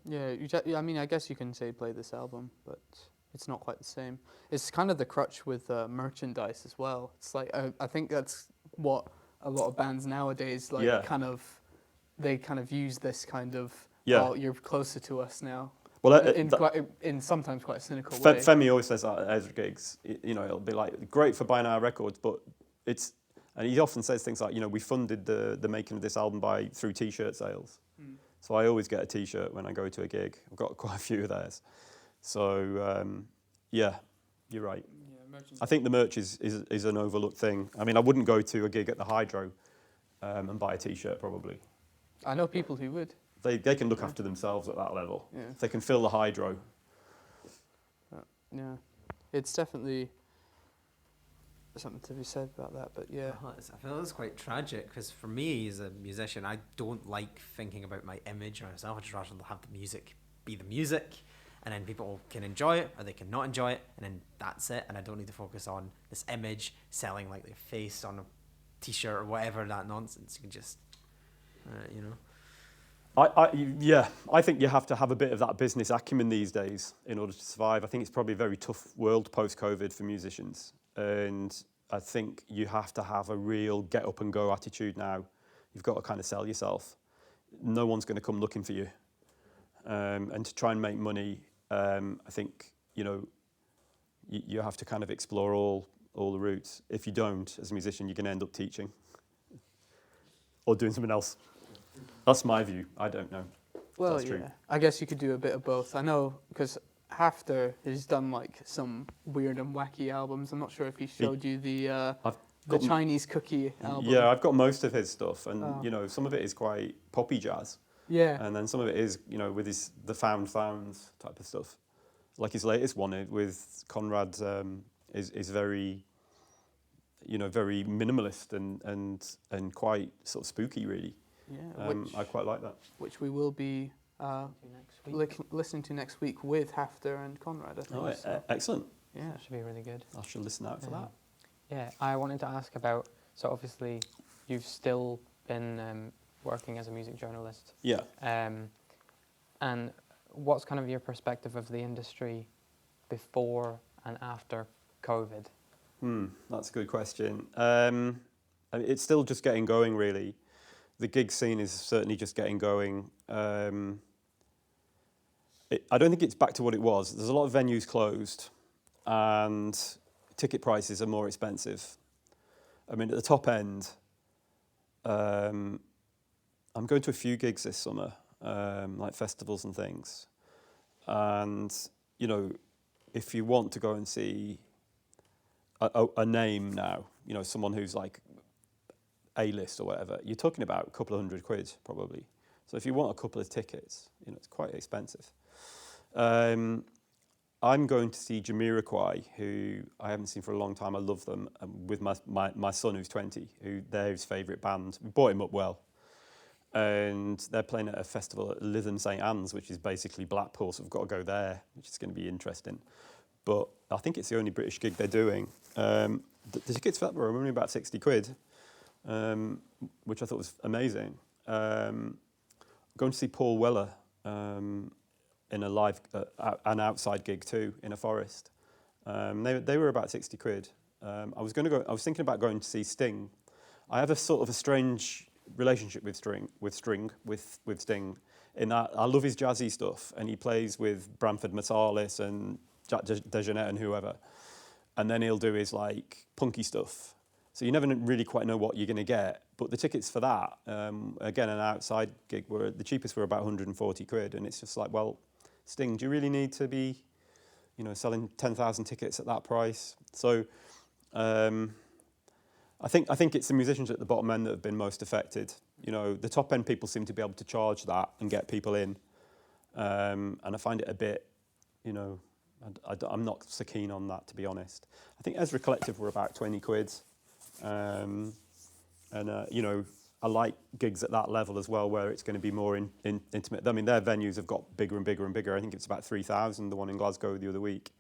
Yeah, I mean, I guess you can say play this album, but it's not quite the same. It's kind of the crutch with merchandise as well. It's like, I think that's what a lot of bands nowadays, they kind of use this kind of, oh, you're closer to us now. Well, in sometimes quite a cynical way. Femi always says that at Ezra gigs. You know, it'll be like, great for buying our records, but and he often says things like, you know, we funded the making of this album through T-shirt sales. So I always get a T-shirt when I go to a gig. I've got quite a few of theirs. So, yeah, you're right. Yeah, I think the merch is an overlooked thing. I mean, I wouldn't go to a gig at the Hydro and buy a T-shirt, probably. I know people who would. They can look after themselves at that level. Yeah. They can fill the Hydro. Yeah, it's definitely... something to be said about that. But yeah, I feel it's quite tragic because for me as a musician, I don't like thinking about my image or myself. I just rather have the music be the music, and then people can enjoy it or they can not enjoy it, and then that's it. And I don't need to focus on this image selling like their face on a t-shirt or whatever, that nonsense. You can just, you know. I think you have to have a bit of that business acumen these days in order to survive. I think it's probably a very tough world post-COVID for musicians. And I think you have to have a real get up and go attitude now. You've got to kind of sell yourself. No one's going to come looking for you. And to try and make money, I think, you know, you have to kind of explore all the routes. If you don't, as a musician, you're going to end up teaching or doing something else. That's my view. I don't know. well, That's true. yeah, I guess you could do a bit of both. I know because Hafter has done like some weird and wacky albums. I'm not sure if he showed you the I've the got Chinese Cookie album. Yeah, I've got most of his stuff, and Oh. you know, some of it is quite poppy jazz, Yeah. and then some of it is, you know, with the found sounds type of stuff. Like his latest one with Conrad is very, you know, very minimalist and quite sort of spooky, really. Yeah, I quite like that. which we will be Next week. listening to next week with Hafter and Conrad, I think. Oh, so. excellent. Yeah. That should be really good. I shall listen out for that. Yeah, I wanted to ask about, so obviously you've still been working as a music journalist, Yeah. and what's kind of your perspective of the industry before and after COVID? That's a good question. I mean, it's still just getting going, really. The gig scene is certainly just getting going. I don't think it's back to what it was. There's a lot of venues closed, and ticket prices are more expensive. I mean, at the top end, I'm going to a few gigs this summer, like festivals and things. And, you know, if you want to go and see a name now, you know, someone who's like A-list or whatever, you're talking about a couple of £100 probably. So if you want a couple of tickets, you know, it's quite expensive. I'm going to see Jamiroquai, who I haven't seen for a long time. I love them, with my son who's 20, who they're his favourite band. We brought him up well. And they're playing at a festival at Lytham St Anne's, which is basically Blackpool, so we've got to go there, which is going to be interesting. But I think it's the only British gig they're doing. The tickets for that were only about £60, which I thought was amazing. Going to see Paul Weller in a live, an outside gig too, in a forest. They were about £60. I was thinking about going to see Sting. I have a sort of a strange relationship with Sting, in that I love his jazzy stuff, and he plays with Branford Marsalis and Jack DeJohnette and whoever, and then he'll do his like punky stuff. So you never really quite know what you're going to get. But the tickets for that, again, an outside gig, were the cheapest were about £140, and it's just like, well, Sting, do you really need to be, you know, selling 10,000 tickets at that price? So I think it's the musicians at the bottom end that have been most affected. You know, the top end people seem to be able to charge that and get people in, and I find it a bit, you know, I'm not so keen on that, to be honest. I think Ezra Collective were about £20, and you know, I like gigs at that level as well, where it's going to be more intimate. I mean, their venues have got bigger and bigger and bigger. I think it's about 3,000, the one in Glasgow the other week,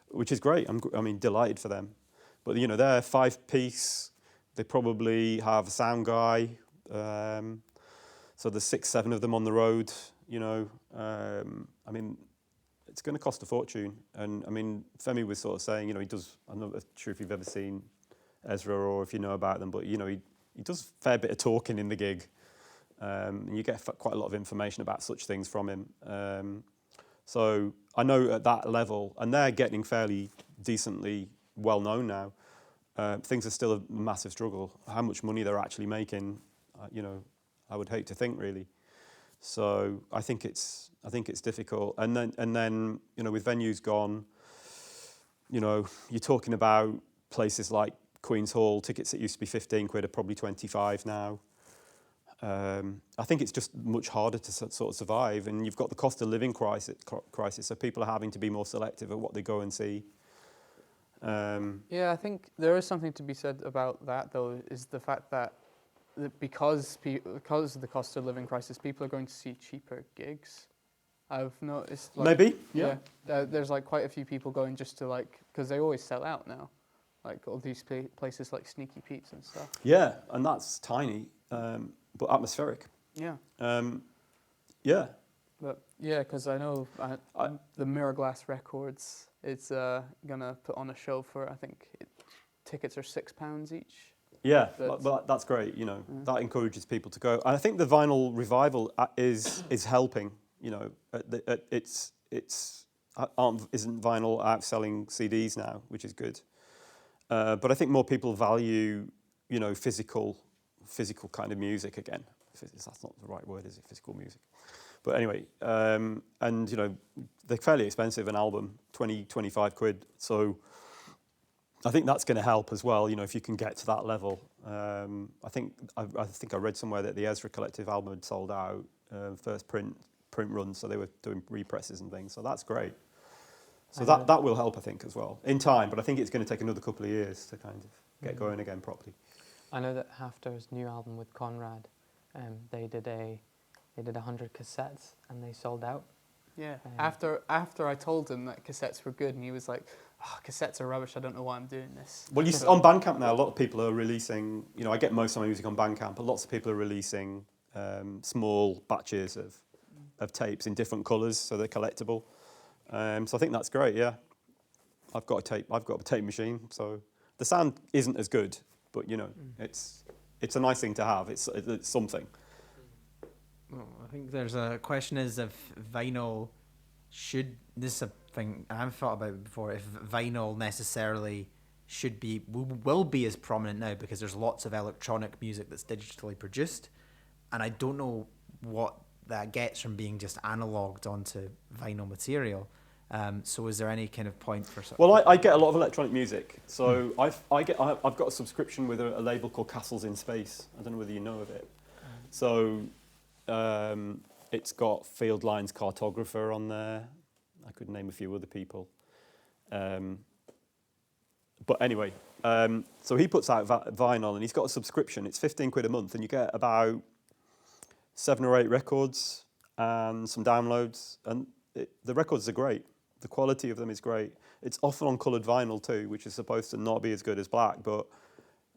which is great. I mean, delighted for them. But, you know, they're 5-piece. They probably have a sound guy. So there's 6-7 of them on the road, you know. I mean, it's going to cost a fortune. And, I mean, Femi was sort of saying, you know, I'm not sure if you've ever seen Ezra or if you know about them, but, you know, he does a fair bit of talking in the gig, and you get quite a lot of information about such things from him. So I know at that level, and they're getting fairly decently well known now, things are still a massive struggle. How much money they're actually making, you know, I would hate to think, really. So I think it's difficult. And then you know, with venues gone, you know, you're talking about places like Queen's Hall. Tickets that used to be £15 are probably 25 now. I think it's just much harder to sort of survive, and you've got the cost of living crisis, so people are having to be more selective at what they go and see. Yeah, I think there is something to be said about that, though, is the fact that because of the cost of living crisis, people are going to see cheaper gigs. I've noticed, like, Maybe, yeah. there's like quite a few people going just to like, because they always sell out now, like all these places like Sneaky Pete's and stuff. Yeah, and that's tiny, but atmospheric. Yeah, Yeah. but yeah, because I know the Mirror Glass Records, it's gonna put on a show for, I think tickets are £6 each. Yeah, But- but that's great. You know, that encourages people to go. And I think the vinyl revival is helping. You know, isn't vinyl outselling CDs now, which is good. But I think more people value, you know, physical kind of music again. That's not the right word, is it? Physical music. But anyway, and you know, they're fairly expensive, an album, 20, 25 quid. So I think that's going to help as well. You know, if you can get to that level. I think I read somewhere that the Ezra Collective album had sold out first print run, so they were doing represses and things. So that's great. So that will help, I think, as well in time. But I think it's going to take another couple of years to kind of get going again properly. I know that Hafter's new album with Conrad, they did 100 cassettes and they sold out. Yeah. After I told him that cassettes were good, and he was like, "Oh, cassettes are rubbish. I don't know why I'm doing this." Well, on Bandcamp now, a lot of people are releasing. You know, I get most of my music on Bandcamp, but lots of people are releasing small batches of tapes in different colours, so they're collectible. So I think that's great. Yeah, I've got a tape machine, so the sound isn't as good, but you know, it's a nice thing to have. It's something. Well, I think there's a question is if vinyl this is a thing I've thought about before, if vinyl necessarily will be as prominent now, because there's lots of electronic music that's digitally produced, and I don't know what that gets from being just analogued onto vinyl material. So is there any kind of point for? Well, I get a lot of electronic music, so I've got a subscription with a label called Castles in Space. I don't know whether you know of it. So it's got Field Lines Cartographer on there. I could name a few other people. But anyway, so he puts out vinyl, and he's got a subscription. It's 15 quid a month, and you get about 7 or 8 records and some downloads, and the records are great. The quality of them is great. It's often on coloured vinyl too, which is supposed to not be as good as black, but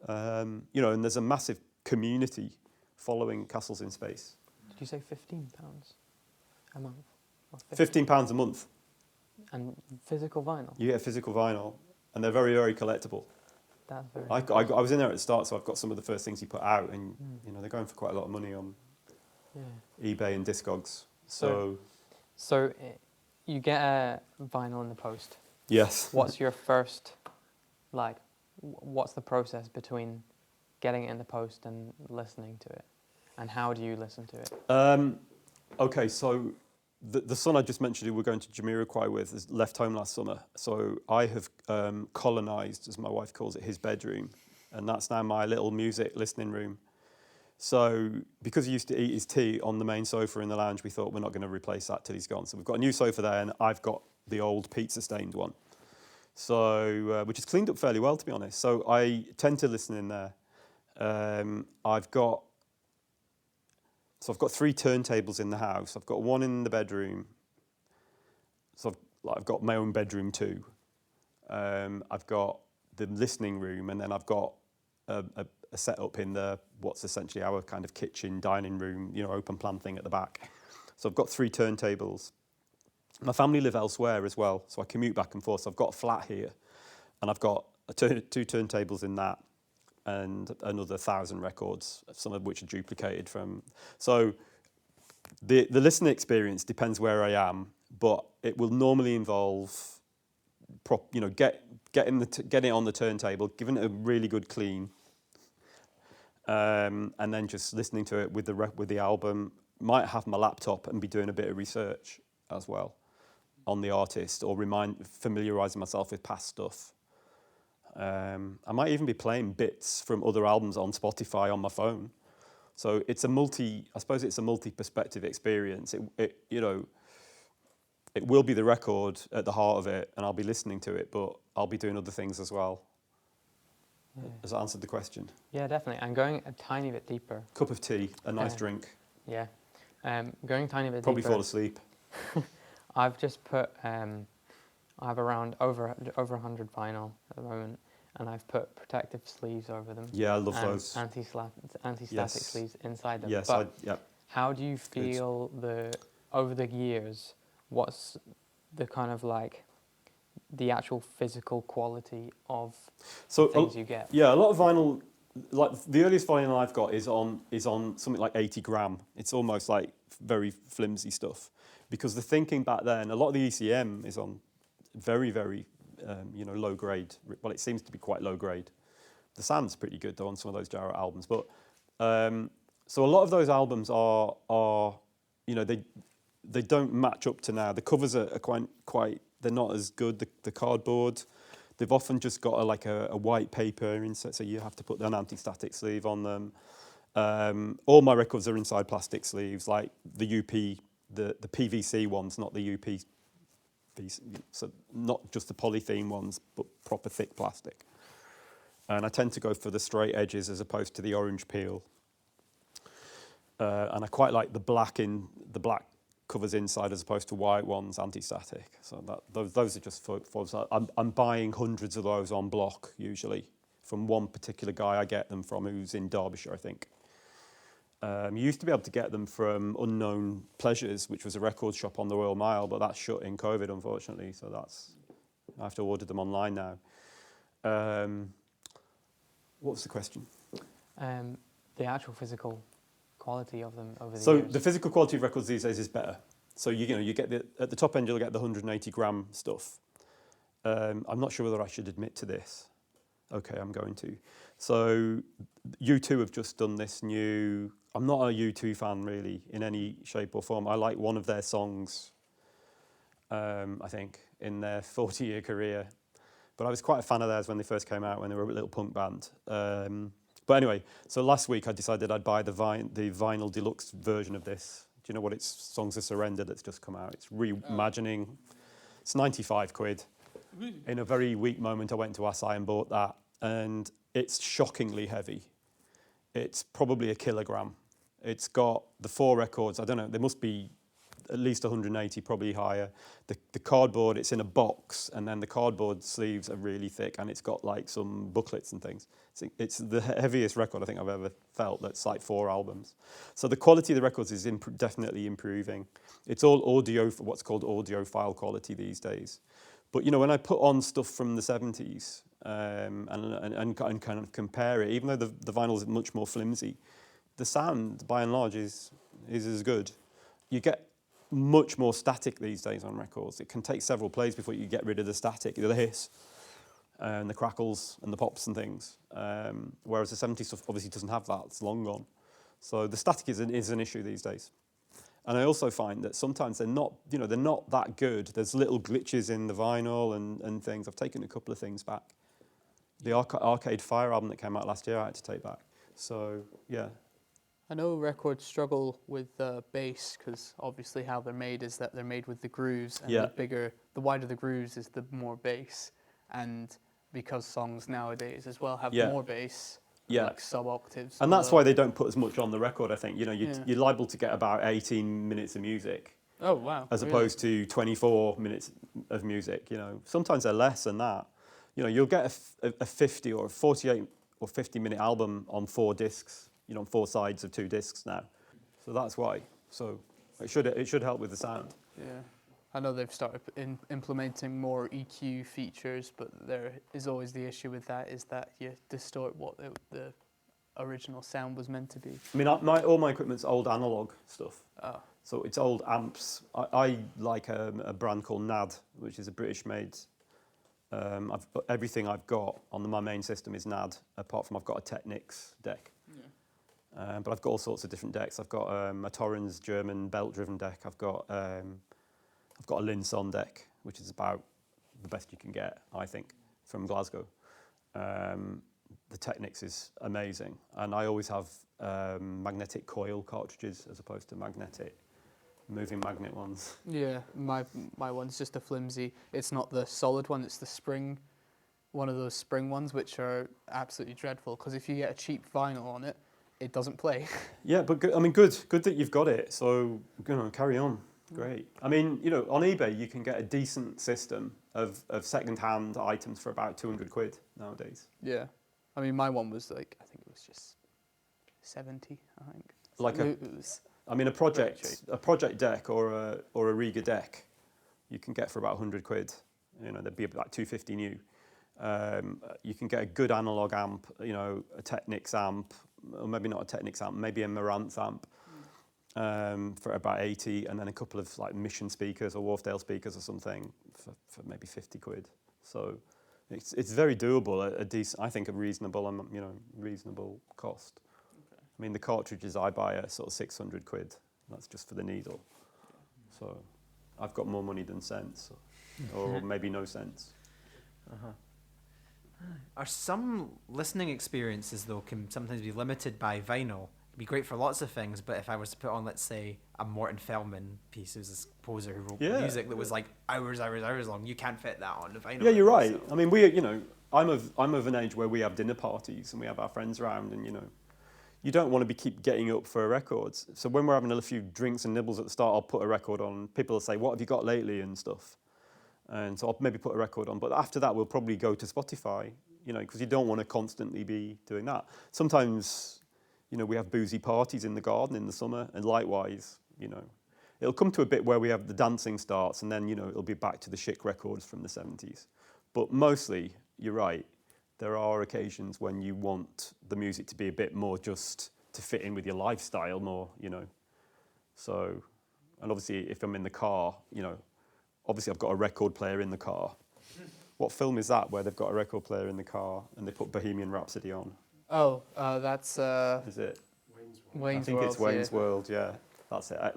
you know, and there's a massive community following Castles in Space. Did you say £15 a month? Or £15 a month. And physical vinyl? You get physical vinyl, and they're very, very collectible. That's very I was in there at the start, so I've got some of the first things he put out, and you know, they're going for quite a lot of money on eBay and Discogs. So you get a vinyl in the post. yes. What's your first, what's the process between getting it in the post and listening to it? And how do you listen to it? Okay, so the son I just mentioned who we're going to Jamiroquai with has left home last summer. So I have colonised, as my wife calls it, his bedroom. And that's now my little music listening room. So because he used to eat his tea on the main sofa in the lounge, we thought we're not going to replace that till he's gone. So we've got a new sofa there, and I've got the old pizza-stained one. So, which is cleaned up fairly well, to be honest. So I tend to listen in there. I've got 3 turntables in the house. I've got one in the bedroom. So I've got my own bedroom too. I've got the listening room, and then I've got a setup in what's essentially our kind of kitchen, dining room, you know, open plan thing at the back. So I've got 3 turntables. My family live elsewhere as well, so I commute back and forth. So I've got a flat here, and I've got 2 turntables in that, and another 1,000 records, some of which are duplicated from. So the listening experience depends where I am, but it will normally involve, getting it on the turntable, giving it a really good clean, and then just listening to it with the album. Might have my laptop and be doing a bit of research as well on the artist, or familiarising myself with past stuff. I might even be playing bits from other albums on Spotify on my phone. So it's a multi-perspective experience. It will be the record at the heart of it, and I'll be listening to it, but I'll be doing other things as well. Yeah. Has that answered the question? Yeah, definitely. And going a tiny bit deeper. Cup of tea, a nice Yeah. drink. Yeah. Going a tiny bit Probably deeper. fall asleep. I've just put, I have around over 100 vinyl at the moment, and I've put protective sleeves over them. Yeah, I love and those. Anti-static Yes. sleeves inside them. Yes, But yeah. how do you feel over the years, what's the kind of like the actual physical quality of things you get? Yeah, a lot of vinyl, like the earliest vinyl I've got is on something like 80 gram. It's almost like very flimsy stuff, because the thinking back then, a lot of the ECM is on very, very low grade. Well, it seems to be quite low grade. The sound's pretty good though on some of those Jarrett albums, but so a lot of those albums are they don't match up to now. The covers are quite they're not as good. The cardboard, they've often just got a white paper inside, so you have to put an anti-static sleeve on them. All my records are inside plastic sleeves, like the UP, the PVC ones, not the UP. So not just the polythene ones, but proper thick plastic. And I tend to go for the straight edges as opposed to the orange peel. And I quite like the black covers inside as opposed to white ones, anti-static. So those are just for I'm buying hundreds of those on block usually from one particular guy I get them from, who's in Derbyshire, I think. You used to be able to get them from Unknown Pleasures, which was a record shop on the Royal Mile, but that's shut in COVID, unfortunately. So I have to order them online now. What was the question? The actual physical quality of them over the years. So the physical quality of records these days is better. So you get at the top end you'll get the 180 gram stuff. I'm not sure whether I should admit to this. Okay, I'm going to. So U2 have just done this new. I'm not a U2 fan really in any shape or form. I like one of their songs. I think in their 40-year career, but I was quite a fan of theirs when they first came out, when they were a little punk band. But anyway, so last week I decided I'd buy the vinyl deluxe version of this. Do you know what it's? Songs of Surrender that's just come out. It's reimagining. It's 95 quid. Really? In a very weak moment, I went to Asai and bought that, and it's shockingly heavy. It's probably a kilogram. It's got the 4 records. I don't know. They must be at least 180, probably higher. The cardboard, it's in a box, and then the cardboard sleeves are really thick, and it's got like some booklets and things. It's the heaviest record I think I've ever felt. That's like 4 albums. So the quality of the records is definitely improving. It's all audio, for what's called audiophile quality these days. But when I put on stuff from the 70s and kind of compare it, even though the vinyl is much more flimsy, the sound by and large is as good. You get much more static these days on records. It can take several plays before you get rid of the static, the hiss, and the crackles and the pops and things. Whereas the 70s stuff obviously doesn't have that. It's long gone. So the static is an issue these days. And I also find that sometimes they're not that good. There's little glitches in the vinyl and things. I've taken a couple of things back. The Arcade Fire album that came out last year, I had to take back. So yeah. I know records struggle with bass because obviously how they're made is that they're made with the grooves, and the wider the grooves is the more bass. And because songs nowadays as well have more bass, like sub-octaves. And that's why they don't put as much on the record, I think. You're liable to get about 18 minutes of music. Oh, wow. As opposed to 24 minutes of music, Sometimes they're less than that. You'll get a 50 or a 48 or 50-minute album on 4 discs, on 4 sides of 2 discs now. So that's why. So it should help with the sound. Yeah. I know they've started implementing more EQ features, but there is always the issue with that, is that you distort what the original sound was meant to be. I mean, all my equipment's old analog stuff. Oh. So it's old amps. I like a brand called NAD, which is a British-made. Everything I've got on my main system is NAD, apart from I've got a Technics deck. Yeah. But I've got all sorts of different decks. I've got a Torrens German belt-driven deck. I've got a Linson deck, which is about the best you can get, I think, from Glasgow. The Technics is amazing, and I always have magnetic coil cartridges as opposed to moving magnet ones. Yeah, my one's just a flimsy. It's not the solid one; it's the spring one of those spring ones, which are absolutely dreadful, because if you get a cheap vinyl on it, it doesn't play. Yeah, but good, I mean, good that you've got it. So, carry on. Great. I mean, on eBay you can get a decent system of second-hand items for about 200 quid nowadays. Yeah. I mean, my one was like, I think it was just 70, I think. Like it was I mean, a project deck or a Riga deck, you can get for about 100 quid. They'd be about 250 new. You can get a good analog amp, a Technics amp, or maybe not a Technics amp, maybe a Marantz amp, for about 80, and then a couple of like Mission speakers or Wharfdale speakers or something for maybe 50 quid. So it's very doable at a decent, I think, a reasonable reasonable cost. Okay. I mean, the cartridges I buy are sort of 600 quid. That's just for the needle. So I've got more money than sense, or maybe no sense. Are some listening experiences, though, can sometimes be limited by vinyl? It'd be great for lots of things, but if I was to put on, let's say, a Morton Feldman piece, who's this composer who wrote music that was like hours long, you can't fit that on the vinyl. Yeah, you're right. So. I mean, I'm of an age where we have dinner parties and we have our friends around, and you don't want to keep getting up for records. So when we're having a few drinks and nibbles at the start, I'll put a record on. People will say, "What have you got lately?" and stuff. And so I'll maybe put a record on, but after that we'll probably go to Spotify, because you don't want to constantly be doing that. Sometimes, we have boozy parties in the garden in the summer, and likewise, it'll come to a bit where we have the dancing starts, and then, it'll be back to the chic records from the 70s. But mostly, you're right, there are occasions when you want the music to be a bit more just to fit in with your lifestyle more, So, and obviously if I'm in the car, obviously I've got a record player in the car. What film is that where they've got a record player in the car and they put Bohemian Rhapsody on? Oh, that's... Is it? Wayne's World. I think it's Wayne's World, yeah. That's it.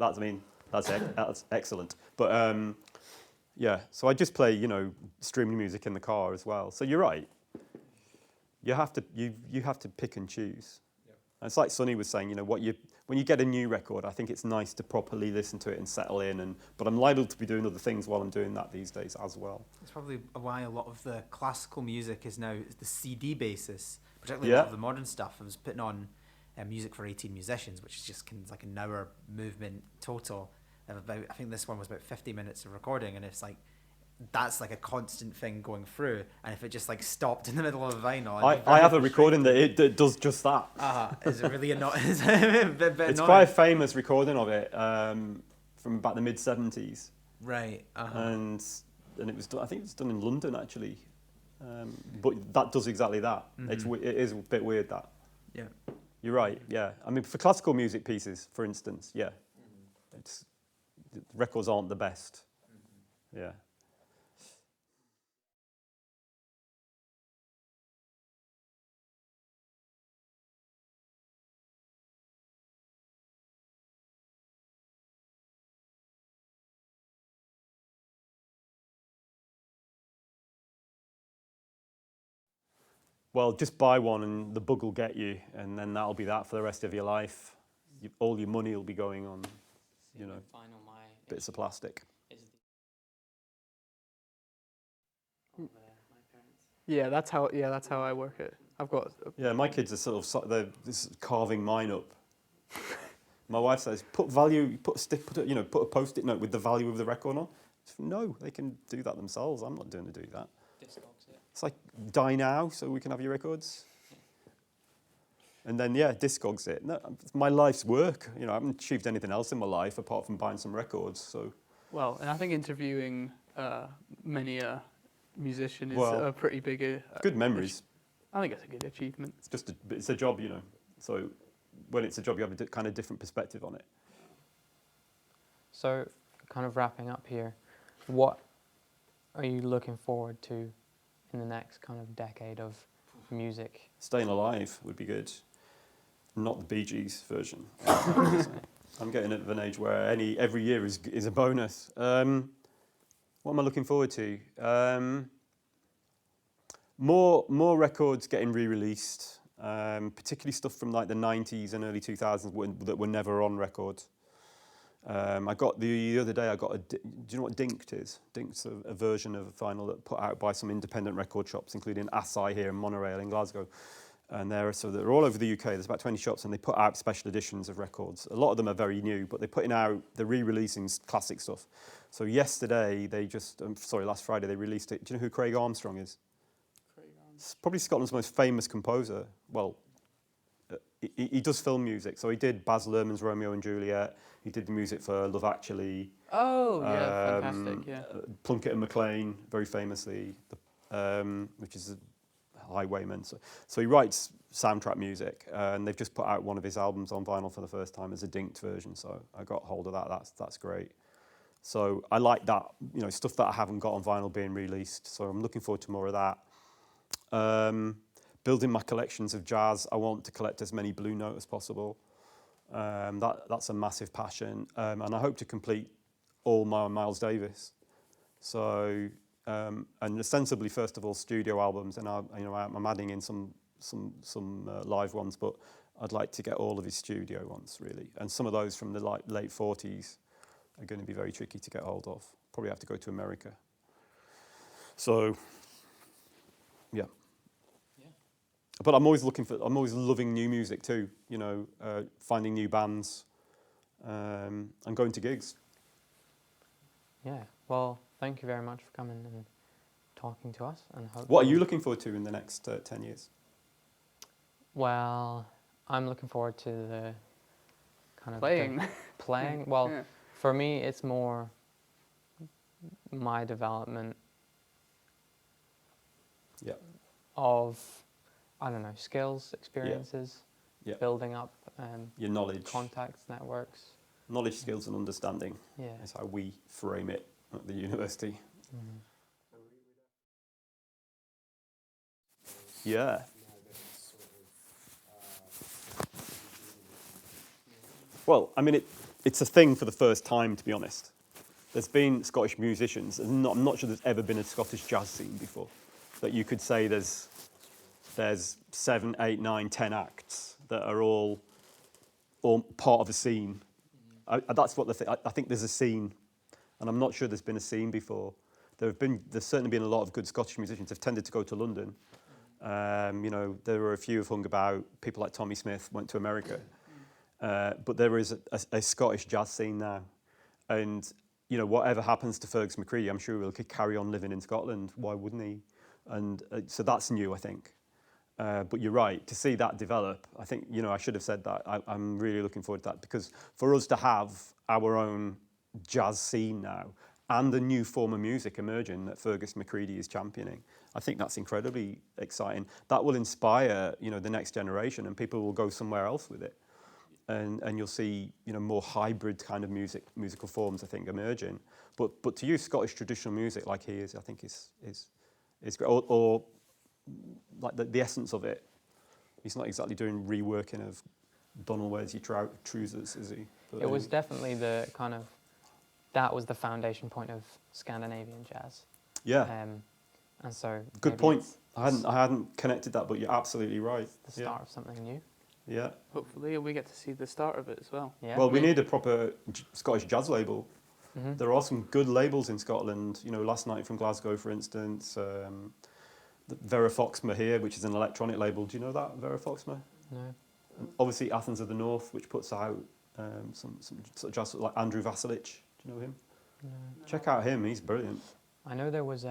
That's excellent. But yeah, so I just play, streaming music in the car as well. So you're right. You have to pick and choose. Yep. And it's like Sonny was saying, when you get a new record, I think it's nice to properly listen to it and settle in. But I'm liable to be doing other things while I'm doing that these days as well. It's probably why a lot of the classical music is now the CD basis, particularly a lot of the modern stuff. I was putting on music for 18 musicians, which is just like an hour movement total. I think this one was about 50 minutes of recording, and it's like that's like a constant thing going through. And if it just like stopped in the middle of a vinyl, I have a recording that it does just that. Is it really annoying? It's quite a famous recording of it from about the mid 70s. Right. And it was done, I think it was done in London actually, but that does exactly that. Mm-hmm. It is a bit weird that. Yeah. You're right. Yeah. I mean, for classical music pieces, for instance, yeah, records aren't the best. Mm-hmm. Yeah. Well, just buy one and the bug will get you, and then that'll be that for the rest of your life. All your money will be going on, bits of plastic. Yeah, that's how I work it. I've got. Yeah, my kids are they're carving mine up. My wife says, put a Post-it note with the value of the record on. No, they can do that themselves. I'm not doing to do that. It's like, die now so we can have your records. And then, Discogs it. No, it's my life's work. I haven't achieved anything else in my life apart from buying some records. So. Well, and I think interviewing many a musician is a pretty big... good memories. I think it's a good achievement. It's a job, So when it's a job, you have a kind of different perspective on it. So, kind of wrapping up here, what are you looking forward to in the next kind of decade of music? Staying alive would be good. Not the Bee Gees version. I'm getting at an age where every year is a bonus. What am I looking forward to? More records getting re-released, particularly stuff from like the 90s and early 2000s that were never on record. I got the other day. Do you know what Dinked is? Dinked's a version of a vinyl that put out by some independent record shops, including Assai here in Monorail in Glasgow, and they're all over the UK. There's about 20 shops, and they put out special editions of records. A lot of them are very new, but they're re-releasing classic stuff. So yesterday last Friday they released it. Do you know who Craig Armstrong is? It's probably Scotland's most famous composer. Well, he does film music. So he did Baz Luhrmann's Romeo and Juliet. He did the music for Love Actually. Oh, yeah, fantastic, yeah. Plunkett and Maclean, very famously, which is a highwayman. So he writes soundtrack music, and they've just put out one of his albums on vinyl for the first time as a Dinked version. So I got hold of that. That's great. So I like that, stuff that I haven't got on vinyl being released. So I'm looking forward to more of that. Building my collections of jazz. I want to collect as many Blue Note as possible. That's a massive passion, and I hope to complete all my Miles Davis. So, and ostensibly, first of all, studio albums, and I'm adding in some live ones, but I'd like to get all of his studio ones really, and some of those from the late 40s are going to be very tricky to get hold of. Probably have to go to America. So, yeah. But I'm always loving new music too. Finding new bands, and going to gigs. Yeah. Well, thank you very much for coming and talking to us. And what are you looking forward to in the next 10 years? Well, I'm looking forward to the kind of playing. Well, Yeah. for me, it's more my development. Yeah. Of, I don't know, skills, experiences, Yeah. building up Your knowledge, contacts, networks. knowledge, skills, and understanding. Yeah. Is how we frame it at the university. Mm-hmm. Yeah. Well, I mean, it's a thing for the first time, to be honest. There's been Scottish musicians, and I'm not sure there's ever been a Scottish jazz scene before, that you could say there's 7, 8, 9, 10 acts that are all part of a scene. That's what I think there's a scene, and I'm not sure there's been a scene before. There's certainly been a lot of good Scottish musicians have tended to go to London. There were a few who've hung about. People like Tommy Smith went to America. But there is a Scottish jazz scene now. And, whatever happens to Fergus McCready, I'm sure he'll carry on living in Scotland. Why wouldn't he? And so that's new, I think. But you're right, to see that develop, I think, I should have said that. I'm really looking forward to that, because for us to have our own jazz scene now and a new form of music emerging that Fergus McCready is championing, I think that's incredibly exciting. That will inspire, the next generation, and people will go somewhere else with it. And you'll see, more hybrid kind of musical forms, I think, emerging. But to use Scottish traditional music like he is, I think is great. Or like the essence of it. He's not exactly doing reworking of Donald Wears Your Trousers, is he? But it was definitely that was the foundation point of Scandinavian jazz. Yeah. And so good point. I hadn't connected that, but you're absolutely right. The start of something new. Yeah. Hopefully we get to see the start of it as well. Yeah. Well, we need a proper Scottish jazz label. Mm-hmm. There are some good labels in Scotland. Last Night from Glasgow, for instance. Vera Foxma here, which is an electronic label. Do you know that, Vera Foxma? No. And obviously, Athens of the North, which puts out some sort of jazz, like Andrew Vasilich. Do you know him? No. Check out him. He's brilliant. I know there was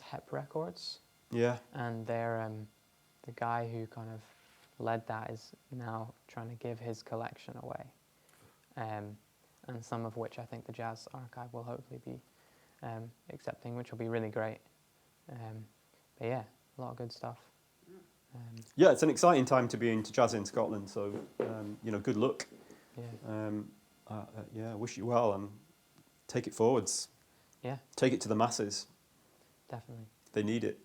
Hep Records. Yeah. And they're the guy who kind of led that is now trying to give his collection away, and some of which I think the Jazz Archive will hopefully be accepting, which will be really great. But yeah, a lot of good stuff. Yeah, it's an exciting time to be into jazz in Scotland. So good luck. Yeah. I wish you well, and take it forwards. Yeah. Take it to the masses. Definitely. They need it.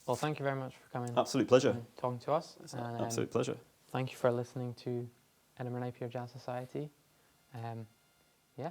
Well, thank you very much for coming. Absolute pleasure. And talking to us. It's an absolute pleasure. Thank you for listening to Edinburgh Napier Jazz Society. Yeah.